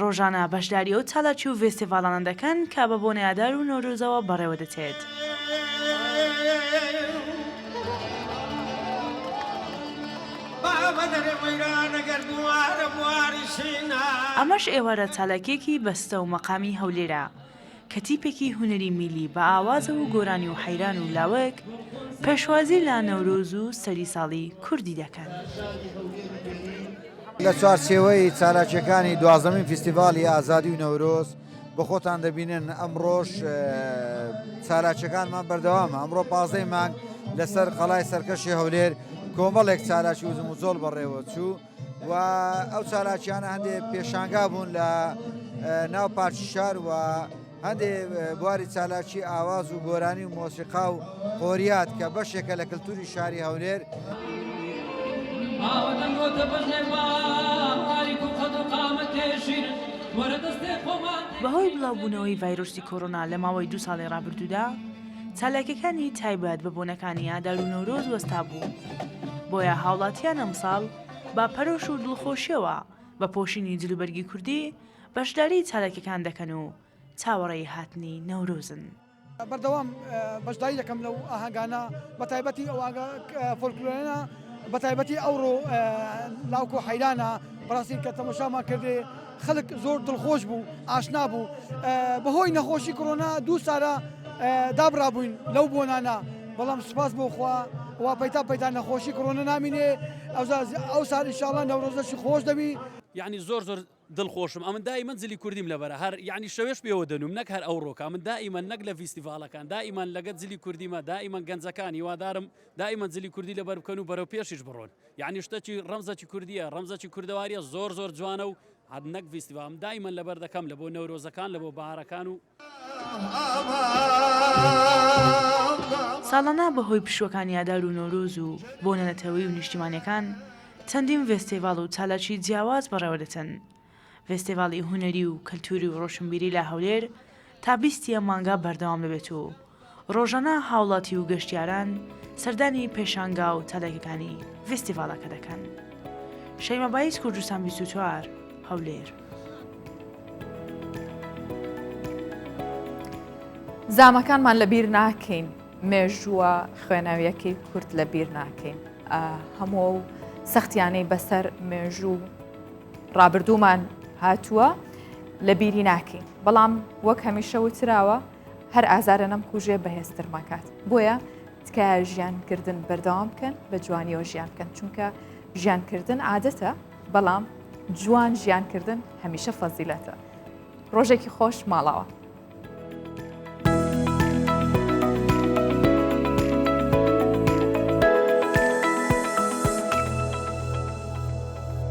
ڕۆژانە بەشداری ئەو چالاکی و فێستیڤالانە دەکەن کە بە بۆنەیادار و نەورۆزەوە بەڕێوە دەچێت. ئەمەش ئێوارە چالاکێکی بەستە و مەقامی هەولێرە کە تیپێکی هونەری میلی بە ئاوازە و گۆرانی و حەیران و لاوەک پێشوازی لە نەورۆز و سەری ساڵی کوردی دەکەن. لە چوارچێوەی چالاکیەکانی دوازەمین فیستیڤالی ئازادی و نەورۆز بە خۆتان دەبینن ئەمڕۆژ چالاکیەکانمان بەردەوامە. ئەمڕۆ 15 مانگ لەسەر قەڵای سەرکەشی هەولێر کۆمەڵێک چالاکی وزم و زۆڵ بەڕێوە چوو و ئەو چالاکیانە هەندێک پێشانگا بوون لە ناو پارچی شار و هەندێک بواری چالاکی ئاواز و گۆرانی و مۆسیقا و قۆریات کە بەشێکە لە کللتوری شاری هەولێر بەهۆی بڵاوبوونەوەی ڤایرۆسی کۆڕۆنا لە ماوەی 2 ساڵی ڕابردوودا چالاکیەکانی تایبەت بە بۆنەکانی ئادار و نەورۆز وەستا بوو بۆیە هاوڵاتیان ئەمساڵ با پەرۆش و دڵخۆشیەوە بە پۆشینی جلوبەرگی کوردی بەشداری چالاکیەکان دەکەن و چاوەڕێی هاتنی نەورۆزن. بەردەوام بەشداری دەکەم لەو ئاهەنگانە بە تایبەتی ئەو فۆلکلۆرانە بە تایبەتی ئەوڕۆ لاوکۆ حەیرانە بەڕاستی کە تەماشامان کردێ خەڵک زۆر دڵخۆش بوو ئاشنا بوو بەهۆی نەخۆشی کۆڕۆنا 2 سارە دابڕابووین لەو بۆنانە بەڵام سوپاس بۆ خوا وا پەیتا نەخۆشی کۆڕۆنا نامینێ ئەو سار ئینشاڵڵا نەورۆزەشی خۆش دەبی یعنی زۆر دڵخۆشم ئەمن دائیمەن جلی کوردیم لەبەرە هەر یعنی شەوێش پێوە دەنوم نەک هەر ئەو ڕۆکە من دائیمەن نەک لە فیستیڤالەکان دائیمەن لەگەت جلی کوردیمە دائیمەن گەنجەکان هیوادارم دائیمەن جلی کوردی لەبەر بکەن و بەرەو پێشیش بڕۆن یعنی شتێکی ڕەمزەکی کوردیە ڕەمزەکی کوردەواریە زۆر جوانە و هەر نەک فیستیڤالم دائیمەن لەبەر دەکەم لە بۆ نەورۆزەکان لە بۆ باهارەکان و ساڵانە بەهۆی پشوەکانی ئادار و نۆرۆز و بۆ نەنەتەوەی و نیشتیمانیەکان چەندین ڤێستیڤاڵ و چالاکی جیاواز بەڕێوەدەچن ڤێستیڤاڵی هونەری و کەلتوری و ڕۆشنبیری لە هەولێر تا 20 مانگا بەردەوام دەبێت و ڕۆژانە هاوڵاتی و گەشتیاران سەردانی پێشانگا و چالاکیەکانی ڤێستیڤاڵەکە دەکەن. شەیمە باییس کوردستان 24 هەولێر. زامەکانمان لەبیر ناکەین مێژووە خوێنەوەیەکی کورد لەبیر ناکەین هەموو سەختیانەی بەسەر مێژوو ڕابردوومان هاتووە لەبیری ناکەین بەڵام وەک هەمیشە وتراوە هەر ئازارە نەمکوژێ بەهێزتر مەکات بۆیە تکایە ژیانکردن بەردەوام بکەن بە جوانیەوە ژیان بکەن چونکە ژیانکردن عادەتە بەڵام جوان ژیانکردن هەمیشە فەزیلەتە ڕۆژێکی خۆش ماڵاوە